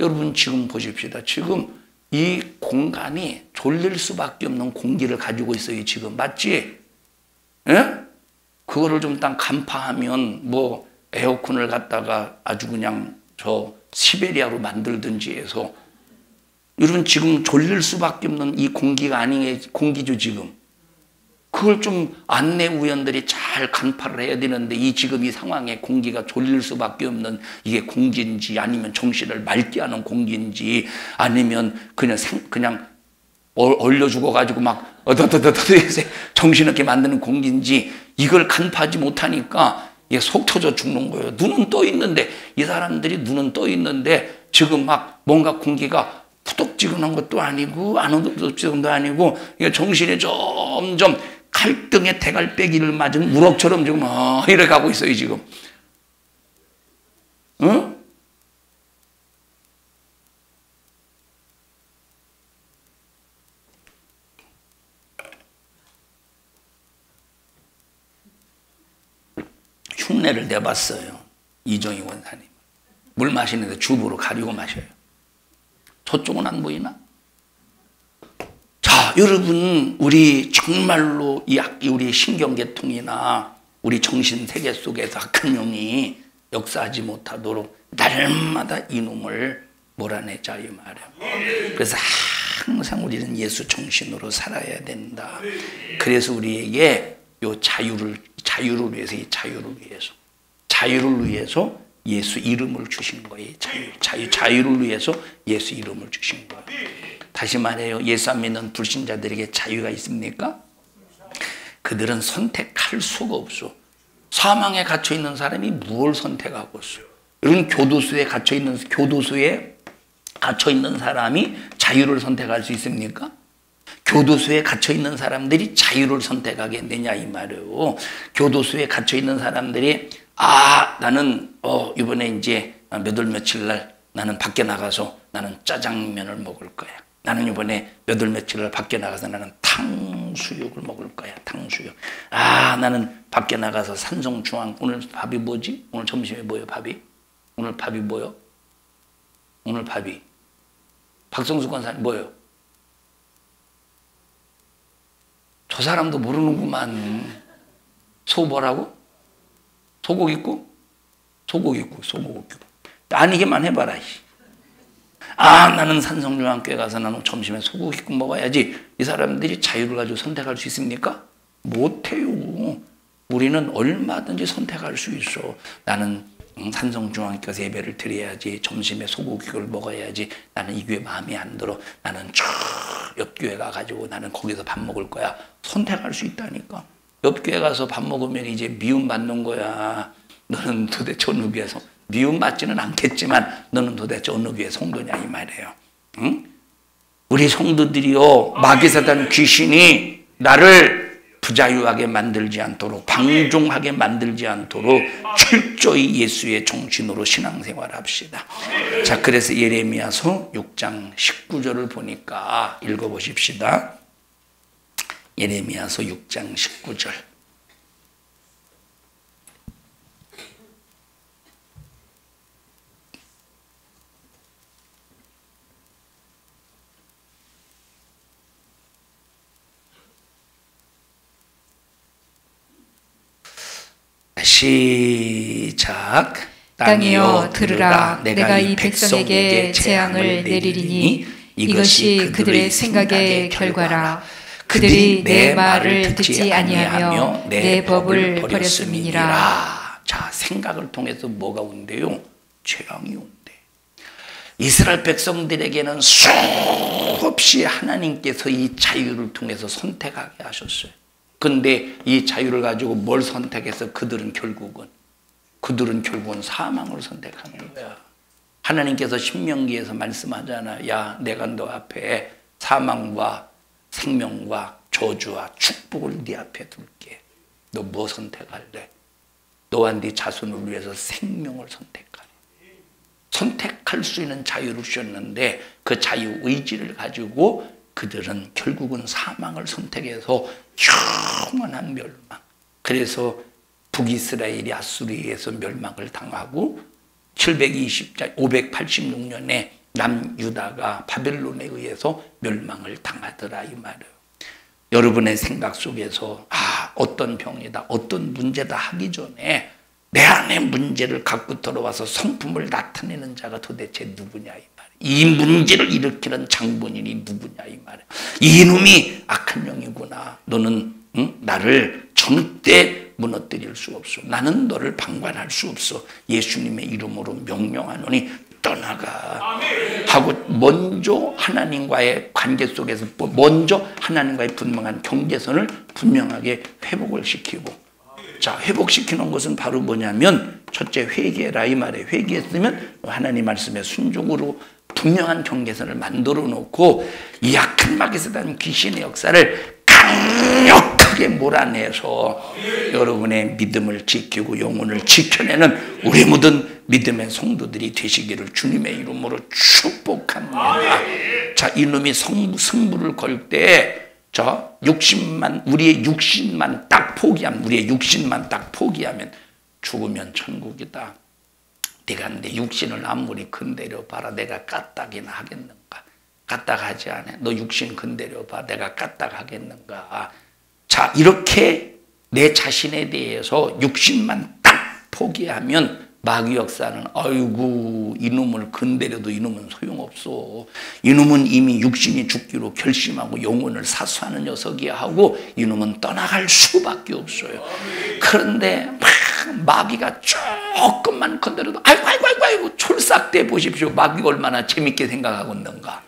여러분 지금 보십시다. 지금 이 공간이 졸릴 수밖에 없는 공기를 가지고 있어요. 지금 맞지? 예? 그거를 좀 딱 간파하면 뭐 에어컨을 갖다가 아주 그냥 저 시베리아로 만들든지 해서, 여러분 지금 졸릴 수밖에 없는 이 공기가 아니에요. 공기죠 지금. 그걸 좀 안내우원들이 잘 간파를 해야 되는데, 이 지금 이 상황에 공기가 졸릴 수밖에 없는 이게 공기인지, 아니면 정신을 맑게 하는 공기인지, 아니면 그냥 얼려 죽어가지고 막 정신없게 만드는 공기인지, 이걸 간파하지 못하니까 이게 속 터져 죽는 거예요. 눈은 떠 있는데, 이 사람들이 눈은 떠 있는데 지금 막 뭔가 공기가 푸덕지근한 것도 아니고 안오독지근도 아니고, 이게 정신이 점점 갈등의 대갈배기를 맞은 우럭처럼 지금 이렇게 가고 있어요 지금. 응? 흉내를 내봤어요. 이정희 원사님. 물 마시는데 주부로 가리고 마셔요. 저쪽은 안 보이나? 자, 여러분, 우리 정말로 우리 신경계통이나 우리 정신세계 속에서 악한 영이 역사하지 못하도록 날마다 이놈을 몰아내자 이 말이에요. 그래서 항상 우리는 예수 정신으로 살아야 된다. 그래서 우리에게 요 자유를 위해서, 이 자유를 위해서 예수 이름을 주신 거예요. 자유를 위해서 예수 이름을 주신 거예요. 다시 말해요. 예수 안 믿는 불신자들에게 자유가 있습니까? 그들은 선택할 수가 없어. 사망에 갇혀 있는 사람이 무엇을 선택하고 있어요? 여러분, 교도소에 갇혀 있는 사람이 자유를 선택할 수 있습니까? 교도소에 갇혀 있는 사람들이 자유를 선택하겠느냐 이 말이에요. 교도소에 갇혀 있는 사람들이 나는 이번에 이제 몇 월 며칠 날 나는 밖에 나가서 나는 짜장면을 먹을 거야. 나는 이번에 몇 월 며칠 날 밖에 나가서 나는 탕수육을 먹을 거야. 탕수육. 나는 밖에 나가서 산성중앙. 오늘 밥이 뭐지? 오늘 점심에 뭐예요 밥이? 오늘 밥이 뭐요? 오늘 밥이 박성수 권사님 뭐예요? 저 사람도 모르는구만. 뭐라고? 소고기국? 소고기국. 아니게만 해봐라. 나는 산성중앙교회 가서 나는 점심에 소고기국 먹어야지. 이 사람들이 자유를 가지고 선택할 수 있습니까? 못해요. 우리는 얼마든지 선택할 수 있어. 나는 산성중앙교회에서 예배를 드려야지. 점심에 소고기국을 먹어야지. 나는 이 교회 마음에 안 들어. 나는 저 옆 교회 가가지고 나는 거기서 밥 먹을 거야. 선택할 수 있다니까. 옆 교회 가서 밥 먹으면 이제 미움 받는 거야. 너는 도대체 어느 교회에서, 미움 받지는 않겠지만 너는 도대체 어느 교회 성도냐 이 말이에요. 응? 우리 성도들이요, 마귀 사단 귀신이 나를 부자유하게 만들지 않도록, 방종하게 만들지 않도록 철저히 예수의 정신으로 신앙생활 합시다. 자, 그래서 예레미야서 6장 19절을 보니까 읽어보십시다. 예레미야서 6장 19절. 시작. 땅이여 들으라. 내가 이 백성에게 재앙을 내리리니 이것이 그들의 생각의 결과라. 그들이 내 말을 듣지 아니하며 내 법을 버렸음이니라. 자, 생각을 통해서 뭐가 온대요? 재앙이 온대. 이스라엘 백성들에게는 수없이 하나님께서 이 자유를 통해서 선택하게 하셨어요. 근데 이 자유를 가지고 뭘 선택해서 그들은 결국은 사망을 선택하는 거야. 하나님께서 신명기에서 말씀하잖아. 야, 내가 너 앞에 사망과 생명과 저주와 축복을 네 앞에 둘게. 너 뭐 선택할래? 너와 네 자손을 위해서 생명을 선택하래. 선택할 수 있는 자유를 주셨는데 그 자유 의지를 가지고 그들은 결국은 사망을 선택해서 영원한 멸망. 그래서 북이스라엘이 아수리에서 멸망을 당하고 586년에 남유다가 바벨론에 의해서 멸망을 당하더라 이 말이에요. 여러분의 생각 속에서 어떤 병이다, 어떤 문제다 하기 전에 내 안에 문제를 갖고 들어와서 성품을 나타내는 자가 도대체 누구냐 이 말이에요. 이 문제를 일으키는 장본인이 누구냐 이 말이에요. 이놈이 악한 영이구나. 너는 나를 절대 무너뜨릴 수 없어. 나는 너를 방관할 수 없어. 예수님의 이름으로 명령하노니 떠나가 하고 먼저 하나님과의 관계 속에서 먼저 하나님과의 분명한 경계선을 분명하게 회복을 시키고, 자, 회복시키는 것은 바로 뭐냐면 첫째 회개라 이 말에 회개했으면 하나님 말씀에 순종으로 분명한 경계선을 만들어 놓고 이 약한 마귀스다는 귀신의 역사를 강력하게 몰아내서 여러분의 믿음을 지키고 영혼을 지켜내는 우리 모든 믿음의 성도들이 되시기를 주님의 이름으로 축복합니다. 자, 이놈이 승부를 걸 때 저 우리의 육신만 딱 포기하면 죽으면 천국이다. 네가 내 육신을 아무리 건드려 봐라. 내가 까딱이나 하겠는가? 까딱하지 않아. 너 육신 건드려 봐. 내가 까딱하겠는가? 자, 이렇게 내 자신에 대해서 육신만 딱 포기하면 마귀 역사는 아이고 이놈을 건드려도 이놈은 소용없어. 이놈은 이미 육신이 죽기로 결심하고 영혼을 사수하는 녀석이야 하고 이놈은 떠나갈 수밖에 없어요. 그런데 마귀가 조금만 건드려도 아이고 촐싹대 보십시오. 마귀가 얼마나 재밌게 생각하고 있는가.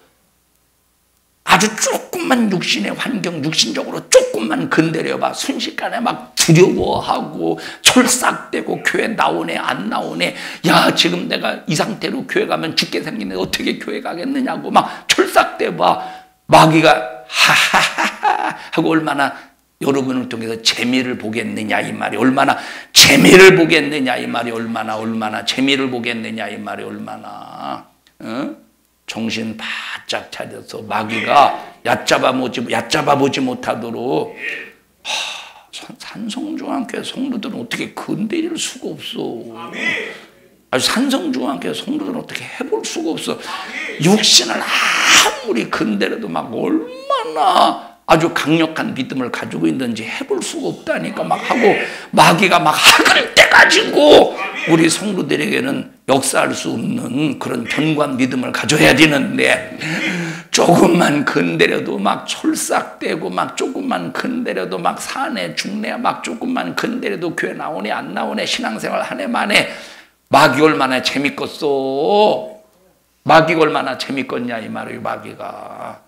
아주 조금만 육신의 환경, 육신적으로 조금만 건드려봐. 순식간에 막 두려워하고 촐싹대고 교회 나오네 안 나오네. 야, 지금 내가 이 상태로 교회 가면 죽게 생기는데 어떻게 교회 가겠느냐고 막 촐싹대봐. 마귀가 하하하하 하고 얼마나 여러분을 통해서 재미를 보겠느냐 이 말이 얼마나 재미를 보겠느냐 이 말이 얼마나 재미를 보겠느냐 이 말이 얼마나 정신 바짝 차려서 마귀가 얕잡아보지 못하도록 산성중앙교회 성도들은 어떻게 건드릴 수가 없어. 아주 산성중앙교회 성도들은 어떻게 해볼 수가 없어. 육신을 아무리 건드려도 막 얼마나 아주 강력한 믿음을 가지고 있는지 해볼 수가 없다니까 막 하고 마귀가 막 학을 떼가지고 우리 성도들에게는 역사할 수 없는 그런 견고한 믿음을 가져야 되는데 조금만 건드려도 막 촐싹대고 막 조금만 건드려도 막 사네 죽네 막 조금만 건드려도 교회 나오네 안 나오네 신앙생활 하네 마네. 마귀 얼마나 재밌겠어. 마귀가 얼마나 재밌겠냐 이 말이에요. 마귀가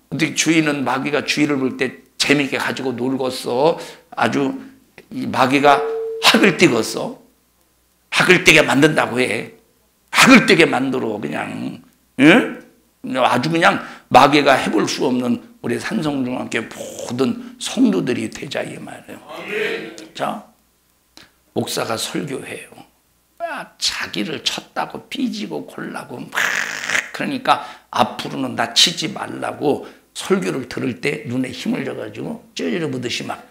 어떻게 주인은 마귀가 주인을 볼 때 재밌게 가지고 놀겠어. 아주 이 마귀가 학을 띄겠어. 학을 떼게 만든다고 해. 학을 떼게 만들어 그냥. 아주 그냥 마귀가 해볼 수 없는 우리 산성중앙교회 모든 성도들이 되자 이 말이에요. 자, 목사가 설교해요. 자기를 쳤다고 삐지고 골라고 막 그러니까 앞으로는 나 치지 말라고 설교를 들을 때 눈에 힘을 줘가지고 째려보듯이 막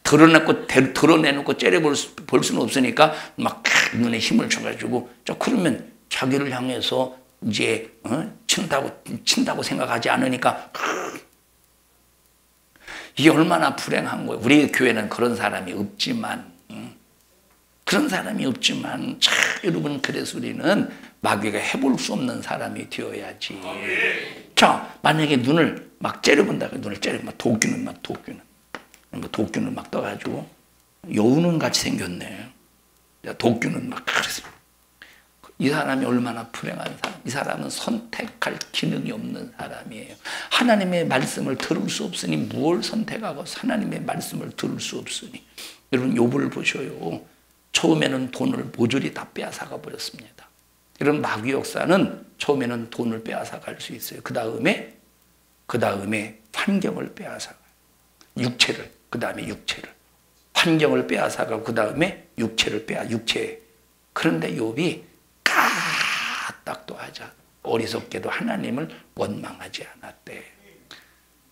드러내놓고 째려볼 수는 없으니까 막 눈에 힘을 줘가지고 그러면 자기를 향해서 이제 친다고 생각하지 않으니까 이게 얼마나 불행한 거예요. 우리 교회는 그런 사람이 없지만 여러분 그래서 우리는 마귀가 해볼 수 없는 사람이 되어야지. 자, 만약에 눈을 막 째려본다고 눈을 째려보면 도끼는 막 떠가지고 여우는 같이 생겼네. 도끼는 막 그래서 이 사람이 얼마나 불행한 사람. 이 사람은 선택할 기능이 없는 사람이에요. 하나님의 말씀을 들을 수 없으니 무엇을 선택하고 하나님의 말씀을 들을 수 없으니. 여러분 욥을 보셔요. 처음에는 돈을 모조리 다 빼앗아가 버렸습니다. 이런 마귀 역사는 처음에는 돈을 빼앗아갈 수 있어요. 그 다음에 환경을 빼앗아가요. 육체를. 그 다음에 육체를. 환경을 빼앗아가고 그 다음에 육체를 육체. 그런데 욥이 까딱도 하지 않아. 어리석게도 하나님을 원망하지 않았대.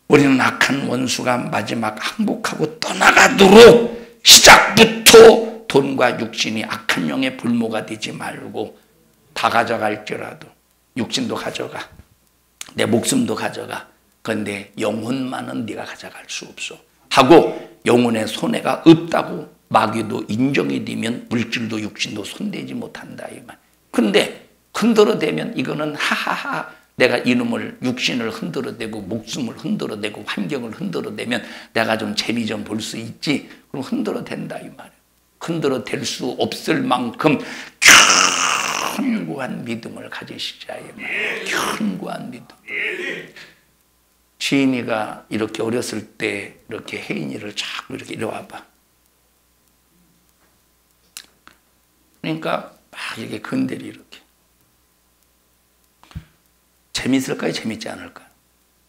우리는 악한 원수가 마지막 항복하고 떠나가도록 시작부터 돈과 육신이 악한 영의 불모가 되지 말고 다 가져갈지라도 육신도 가져가. 내 목숨도 가져가. 그런데 영혼만은 네가 가져갈 수 없어. 하고 영혼의 손해가 없다고 마귀도 인정이 되면 물질도 육신도 손대지 못한다 이 말. 근데 흔들어대면 이거는 하하하 내가 이놈을 육신을 흔들어대고 목숨을 흔들어대고 환경을 흔들어대면 내가 좀 재미 좀 볼 수 있지. 그럼 흔들어댄다 이 말이에요. 흔들어댈 수 없을 만큼 견고한 믿음을 가지시자 이 말이에요. 견고한 믿음. 지인이가 이렇게 어렸을 때 이렇게 혜인이를 자꾸 이렇게 이리 와봐. 그러니까 막 이렇게 건드리 이렇게. 재밌을까요? 재밌지 않을까요?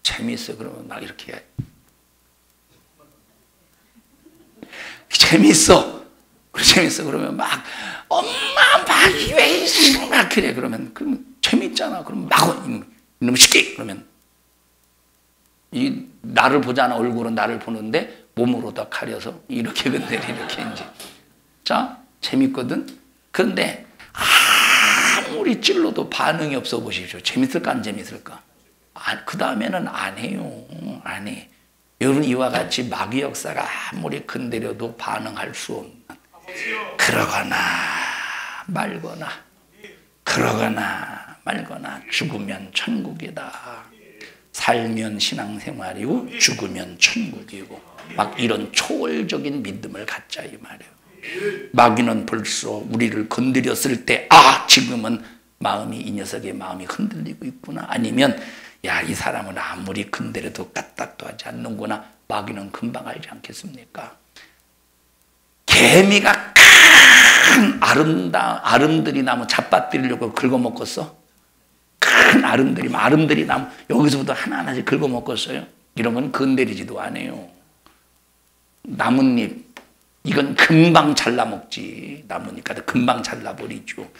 재밌어. 그러면 막 이렇게 해. 재밌어. 재밌어. 그러면 막 엄마 막 왜 막 그래. 그러면 재밌잖아. 그러면 막 이놈 시키. 그러면 이 나를 보잖아. 얼굴은 나를 보는데 몸으로 다 가려서 이렇게 건드리 이렇게 이제. 자, 재밌거든. 그런데 아무리 찔러도 반응이 없어 보십시오. 재밌을까 안 재밌을까? 그 다음에는 안 해요. 안 해. 여러분 이와 같이 마귀 역사가 아무리 건드려도 반응할 수 없는 그러거나 말거나 죽으면 천국이다. 살면 신앙생활이고 죽으면 천국이고 막 이런 초월적인 믿음을 갖자 이 말이에요. 마귀는 벌써 우리를 건드렸을 때 지금은 이 녀석의 마음이 흔들리고 있구나. 아니면 이 사람은 아무리 건드려도 까딱도 하지 않는구나. 마귀는 금방 알지 않겠습니까? 개미가 큰 아름드리 나무 잡아뜨리려고 긁어먹었어? 큰 아름드리 나무 여기서부터 하나하나씩 긁어먹었어요. 이런 건 건드리지도 않아요. 나뭇잎 이건 금방 잘라먹지. 나무니까 금방 잘라버리죠.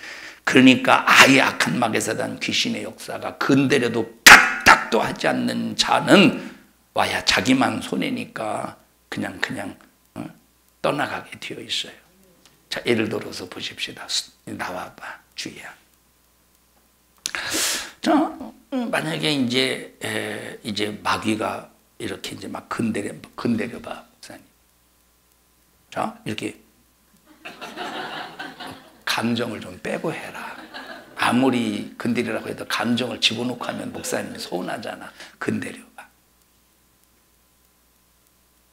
그러니까 아예 악한 마귀사단 귀신의 역사가 건드려도 까딱도 하지 않는 자는 와야 자기만 손해니까 그냥 떠나가게 되어 있어요. 자, 예를 들어서 보십시다. 나와봐, 주희야. 자, 만약에 이제 마귀가 이렇게 이제 막 건드려봐, 목사님. 자, 이렇게 감정을 좀 빼고 해라. 아무리 건드리라고 해도 감정을 집어넣고 하면 목사님이 서운하잖아. 건드려봐.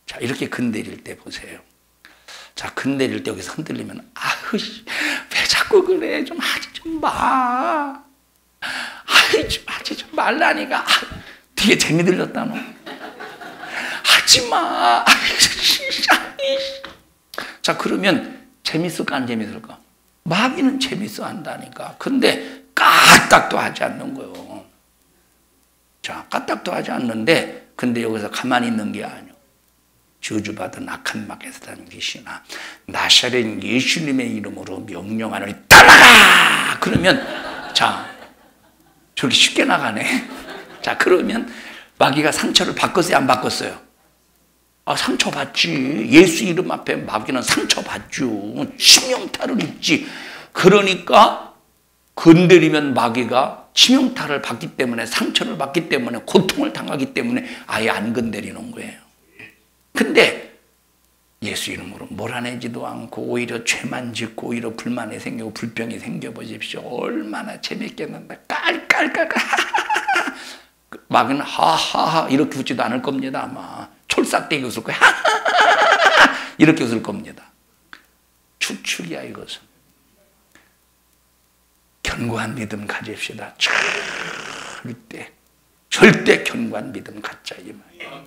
자, 이렇게 건드릴 때 보세요. 자, 건드릴 때 여기서 흔들리면 왜 자꾸 그래? 좀 하지 좀 마. 좀 하지 좀 말라니까. 되게 재미 들렸다 너. 하지 마. 자, 그러면 재밌을까 안 재밌을까? 마귀는 재밌어 한다니까. 근데 까딱도 하지 않는 거예요. 자, 까딱도 하지 않는데 근데 여기서 가만히 있는 게 아니에요. 저주받은 악한 마귀사단 귀신아, 나사렛 예수님의 이름으로 명령하노니 따라가! 그러면 자, 저렇게 쉽게 나가네. 자, 그러면 마귀가 상처를 받았어요 안 받았어요? 상처받지. 예수 이름 앞에 마귀는 상처받죠. 치명타를 입지. 그러니까 건드리면 마귀가 치명타를 받기 때문에 상처를 받기 때문에 고통을 당하기 때문에 아예 안 건드리는 거예요. 근데 예수 이름으로 몰아내지도 않고 오히려 죄만 짓고 오히려 불만이 생기고 불평이 생겨보십시오. 얼마나 재밌겠는데. 깔깔깔깔 마귀는 하하하 이렇게 웃지도 않을 겁니다. 아마 촐싹대기 웃을 거야. 이렇게 웃을 겁니다. 추측이야 이것은. 견고한 믿음 가집시다. 절대 견고한 믿음 갖자 이 말이에요.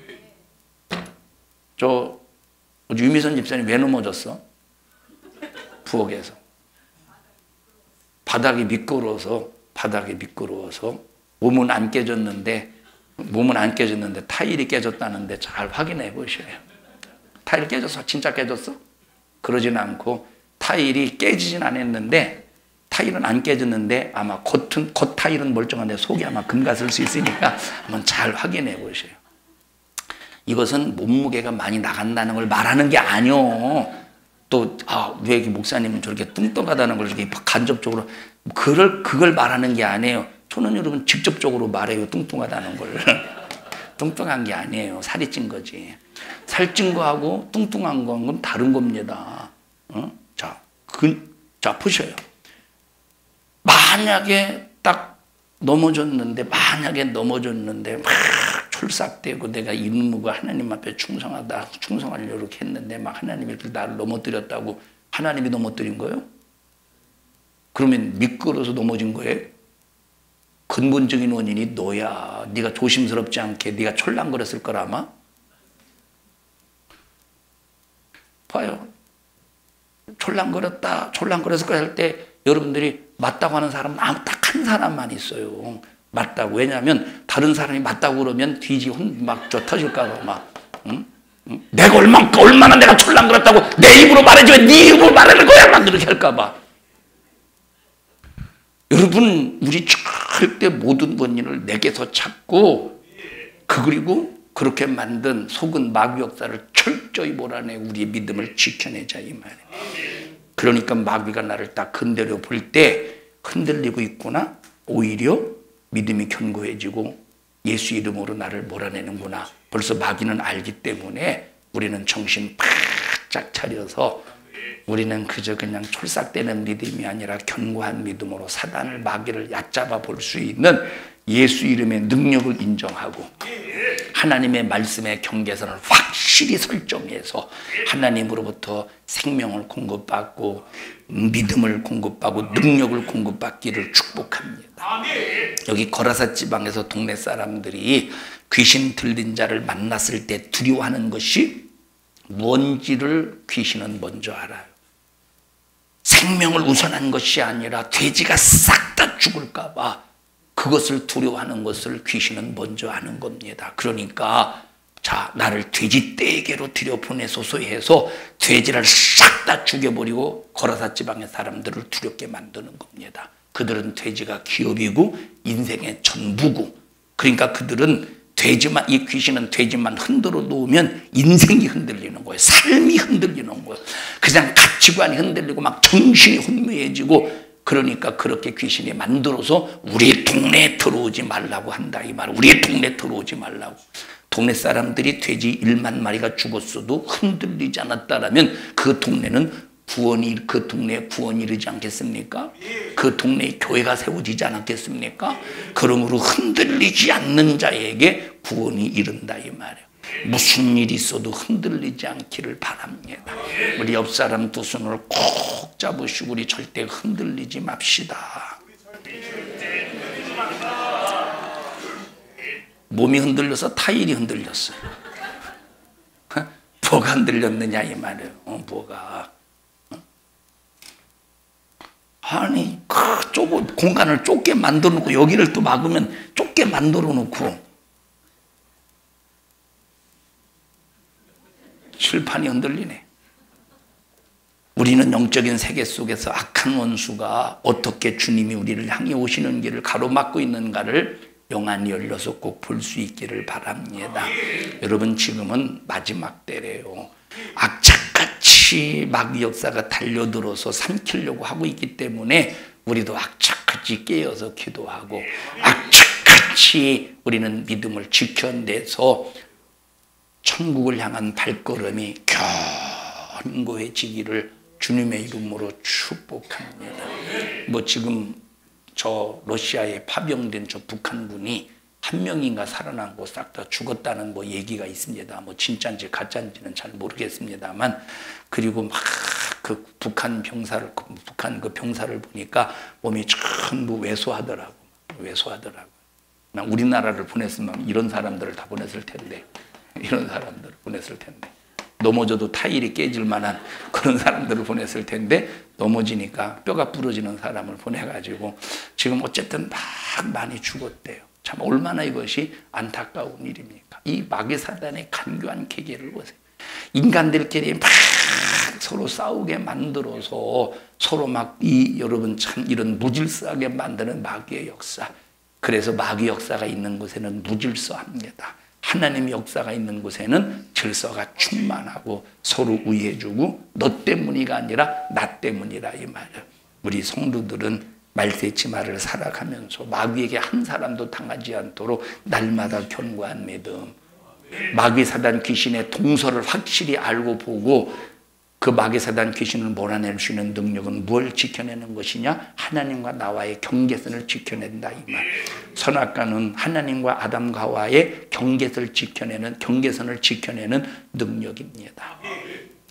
저 유미선 집사님 왜 넘어졌어? 부엌에서 바닥이 미끄러워서 몸은 안 깨졌는데 타일이 깨졌다는데 잘 확인해 보셔요. 타일 깨졌어? 진짜 깨졌어? 그러진 않고 타일이 깨지진 않았는데 타일은 안 깨졌는데 아마 겉 타일은 멀쩡한데 속이 아마 금 갔을 수 있으니까 한번 잘 확인해 보셔요. 이것은 몸무게가 많이 나간다는 걸 말하는 게 아니요. 또 왜 목사님은 저렇게 뚱뚱하다는 걸 이렇게 간접적으로 그걸 말하는 게 아니에요. 저는 여러분 직접적으로 말해요. 뚱뚱하다는 걸. 뚱뚱한 게 아니에요. 살이 찐 거지. 살찐 거하고 뚱뚱한 건 다른 겁니다. 자, 보셔요. 만약에 넘어졌는데 막 철삭되고 내가 이놈과 하나님 앞에 충성하려고 이렇게 했는데 막 하나님이 나를 넘어뜨렸다고 하나님이 넘어뜨린 거예요? 그러면 미끄러워서 넘어진 거예요? 근본적인 원인이 너야. 네가 조심스럽지 않게 네가 철랑거렸을 거라 아마? 봐요. 철랑거렸을 거 할 때 여러분들이 맞다고 하는 사람은 딱 한 사람만 있어요. 맞다고. 왜냐하면 다른 사람이 맞다고 그러면 터질까 봐 내가 얼마나 내가 철랑거렸다고 내 입으로 말해줘. 네 입으로 말하는 거야. 막 그렇게 할까 봐. 여러분 우리 절대 모든 원인을 내게서 찾고 그리고 그렇게 만든 속은 마귀 역사를 철저히 몰아내 우리의 믿음을 지켜내자 이 말이에요. 그러니까 마귀가 나를 딱 건드려 볼 때 흔들리고 있구나. 오히려 믿음이 견고해지고 예수 이름으로 나를 몰아내는구나. 벌써 마귀는 알기 때문에 우리는 정신 바짝 차려서 우리는 그저 그냥 철삭되는 믿음이 아니라 견고한 믿음으로 사단을 마귀를 얕잡아 볼 수 있는 예수 이름의 능력을 인정하고 하나님의 말씀의 경계선을 확실히 설정해서 하나님으로부터 생명을 공급받고 믿음을 공급받고 능력을 공급받기를 축복합니다. 여기 거라사 지방에서 동네 사람들이 귀신 들린 자를 만났을 때 두려워하는 것이 뭔지를 귀신은 먼저 알아요. 생명을 우선한 것이 아니라 돼지가 싹 다 죽을까 봐 그것을 두려워하는 것을 귀신은 먼저 아는 겁니다. 그러니까 자, 나를 돼지 떼에게로 들여보내소서 해서 돼지를 싹 다 죽여버리고 거라사 지방의 사람들을 두렵게 만드는 겁니다. 그들은 돼지가 기업이고 인생의 전부고 그러니까 그들은 이 귀신은 돼지만 흔들어 놓으면 인생이 흔들리는 거예요. 삶이 흔들리는 거예요. 그냥 가치관이 흔들리고 막 정신이 혼미해지고 그러니까 그렇게 귀신이 만들어서 우리 동네에 들어오지 말라고 한다 이 말. 우리 동네에 들어오지 말라고. 동네 사람들이 돼지 1만 마리가 죽었어도 흔들리지 않았다라면 그 동네에 구원이 이르지 않겠습니까? 그 동네에 교회가 세워지지 않았겠습니까? 그러므로 흔들리지 않는 자에게 구원이 이른다 이 말이에요. 무슨 일이 있어도 흔들리지 않기를 바랍니다. 우리 옆 사람 두 손을 꼭 잡으시고 우리 절대 흔들리지 맙시다. 몸이 흔들려서 타일이 흔들렸어요. 뭐가 흔들렸느냐 이 말이에요. 뭐가. 아니 공간을 좁게 만들어 놓고 여기를 또 막으면 좁게 만들어 놓고 칠판이 흔들리네. 우리는 영적인 세계 속에서 악한 원수가 어떻게 주님이 우리를 향해 오시는 길을 가로막고 있는가를 영안이 열려서 꼭 볼 수 있기를 바랍니다. 여러분 지금은 마지막 때래요. 악착같이 마귀 역사가 달려들어서 삼키려고 하고 있기 때문에 우리도 악착같이 깨어서 기도하고 악착같이 우리는 믿음을 지켜내서 천국을 향한 발걸음이 견고해지기를 주님의 이름으로 축복합니다. 지금 저 러시아에 파병된 저 북한군이 한 명인가 살아남고 싹 다 죽었다는 얘기가 있습니다. 진짜인지 가짜인지는 잘 모르겠습니다만 그리고 막 그 북한 그 병사를 보니까 몸이 전부 왜소하더라고. 우리나라를 보냈으면 이런 사람들을 다 보냈을 텐데, 넘어져도 타일이 깨질 만한 그런 사람들을 보냈을 텐데, 넘어지니까 뼈가 부러지는 사람을 보내가지고 지금 어쨌든 막 많이 죽었대요. 참 얼마나 이것이 안타까운 일입니까? 이 마귀 사단의 간교한 계계를 보세요. 인간들끼리 막 서로 싸우게 만들어서 서로 여러분 참 이런 무질서하게 만드는 마귀의 역사. 그래서 마귀 역사가 있는 곳에는 무질서합니다. 하나님 역사가 있는 곳에는 질서가 충만하고 서로 우애해주고 너 때문이가 아니라 나 때문이라 이 말이에요. 우리 성도들은 말세치마를 살아가면서 마귀에게 한 사람도 당하지 않도록 날마다 견고한 믿음, 마귀 사단 귀신의 동서를 확실히 알고 보고 그 마귀 사단 귀신을 몰아낼 수 있는 능력은 뭘 지켜내는 것이냐? 하나님과 나와의 경계선을 지켜낸다 이 말. 선악과는 하나님과 아담과 하와의 경계선을 지켜내는 능력입니다.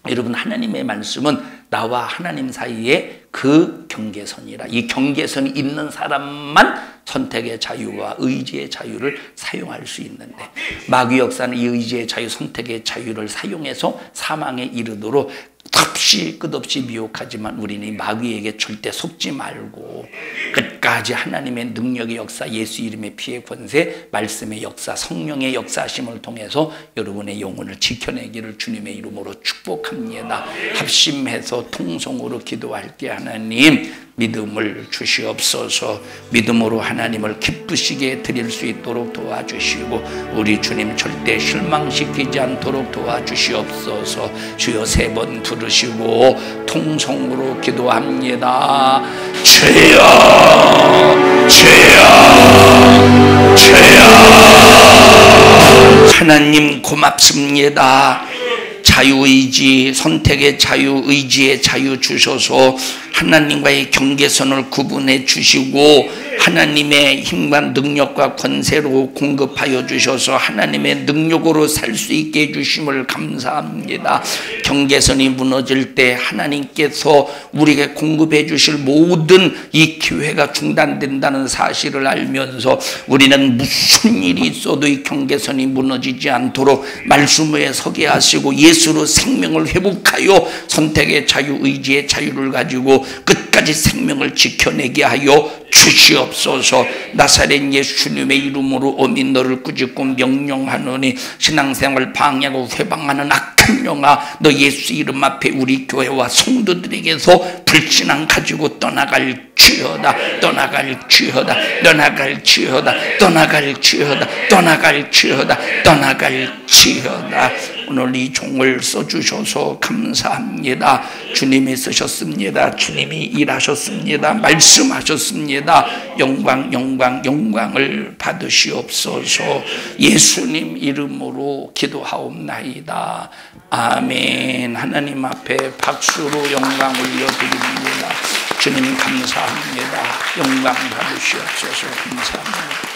여러분, 하나님의 말씀은 나와 하나님 사이에 그 경계선이라. 이 경계선이 있는 사람만 선택의 자유와 의지의 자유를 사용할 수 있는데, 마귀 역사는 이 의지의 자유, 선택의 자유를 사용해서 사망에 이르도록 끝없이 미혹하지만 우리는 이 마귀에게 절대 속지 말고 끝까지 하나님의 능력의 역사, 예수 이름의 피의 권세, 말씀의 역사, 성령의 역사심을 통해서 여러분의 영혼을 지켜내기를 주님의 이름으로 축복합니다. 합심해서 통성으로 기도할게. 하나님, 믿음을 주시옵소서. 믿음으로 하나님을 기쁘시게 드릴 수 있도록 도와주시고 우리 주님 절대 실망시키지 않도록 도와주시옵소서. 주여 3번 부르시고 통성으로 기도합니다. 주여, 주여, 주여. 하나님 고맙습니다. 자유의지, 선택의 자유, 의지의 자유 주셔서 하나님과의 경계선을 구분해 주시고 하나님의 힘과 능력과 권세로 공급하여 주셔서 하나님의 능력으로 살 수 있게 해주심을 감사합니다. 경계선이 무너질 때 하나님께서 우리에게 공급해 주실 모든 이 기회가 중단된다는 사실을 알면서 우리는 무슨 일이 있어도 이 경계선이 무너지지 않도록 말씀 위에 서게 하시고 예수로 생명을 회복하여 선택의 자유, 의지의 자유를 가지고 끝까지 생명을 지켜내게 하여 주시옵소서. 나사렛 예수님의 이름으로 어미 너를 꾸짖고 명령하노니 신앙생활 방해하고 회방하는 악한 영아, 너 예수 이름 앞에 우리 교회와 성도들에게서 불신앙 가지고 떠나갈지어다. 오늘 이 종을 써주셔서 감사합니다. 주님이 쓰셨습니다. 주님이 일하셨습니다. 말씀하셨습니다. 영광을 받으시옵소서. 예수님 이름으로 기도하옵나이다. 아멘. 하나님 앞에 박수로 영광 올려드립니다. 주님 감사합니다. 영광 받으시옵소서. 감사합니다.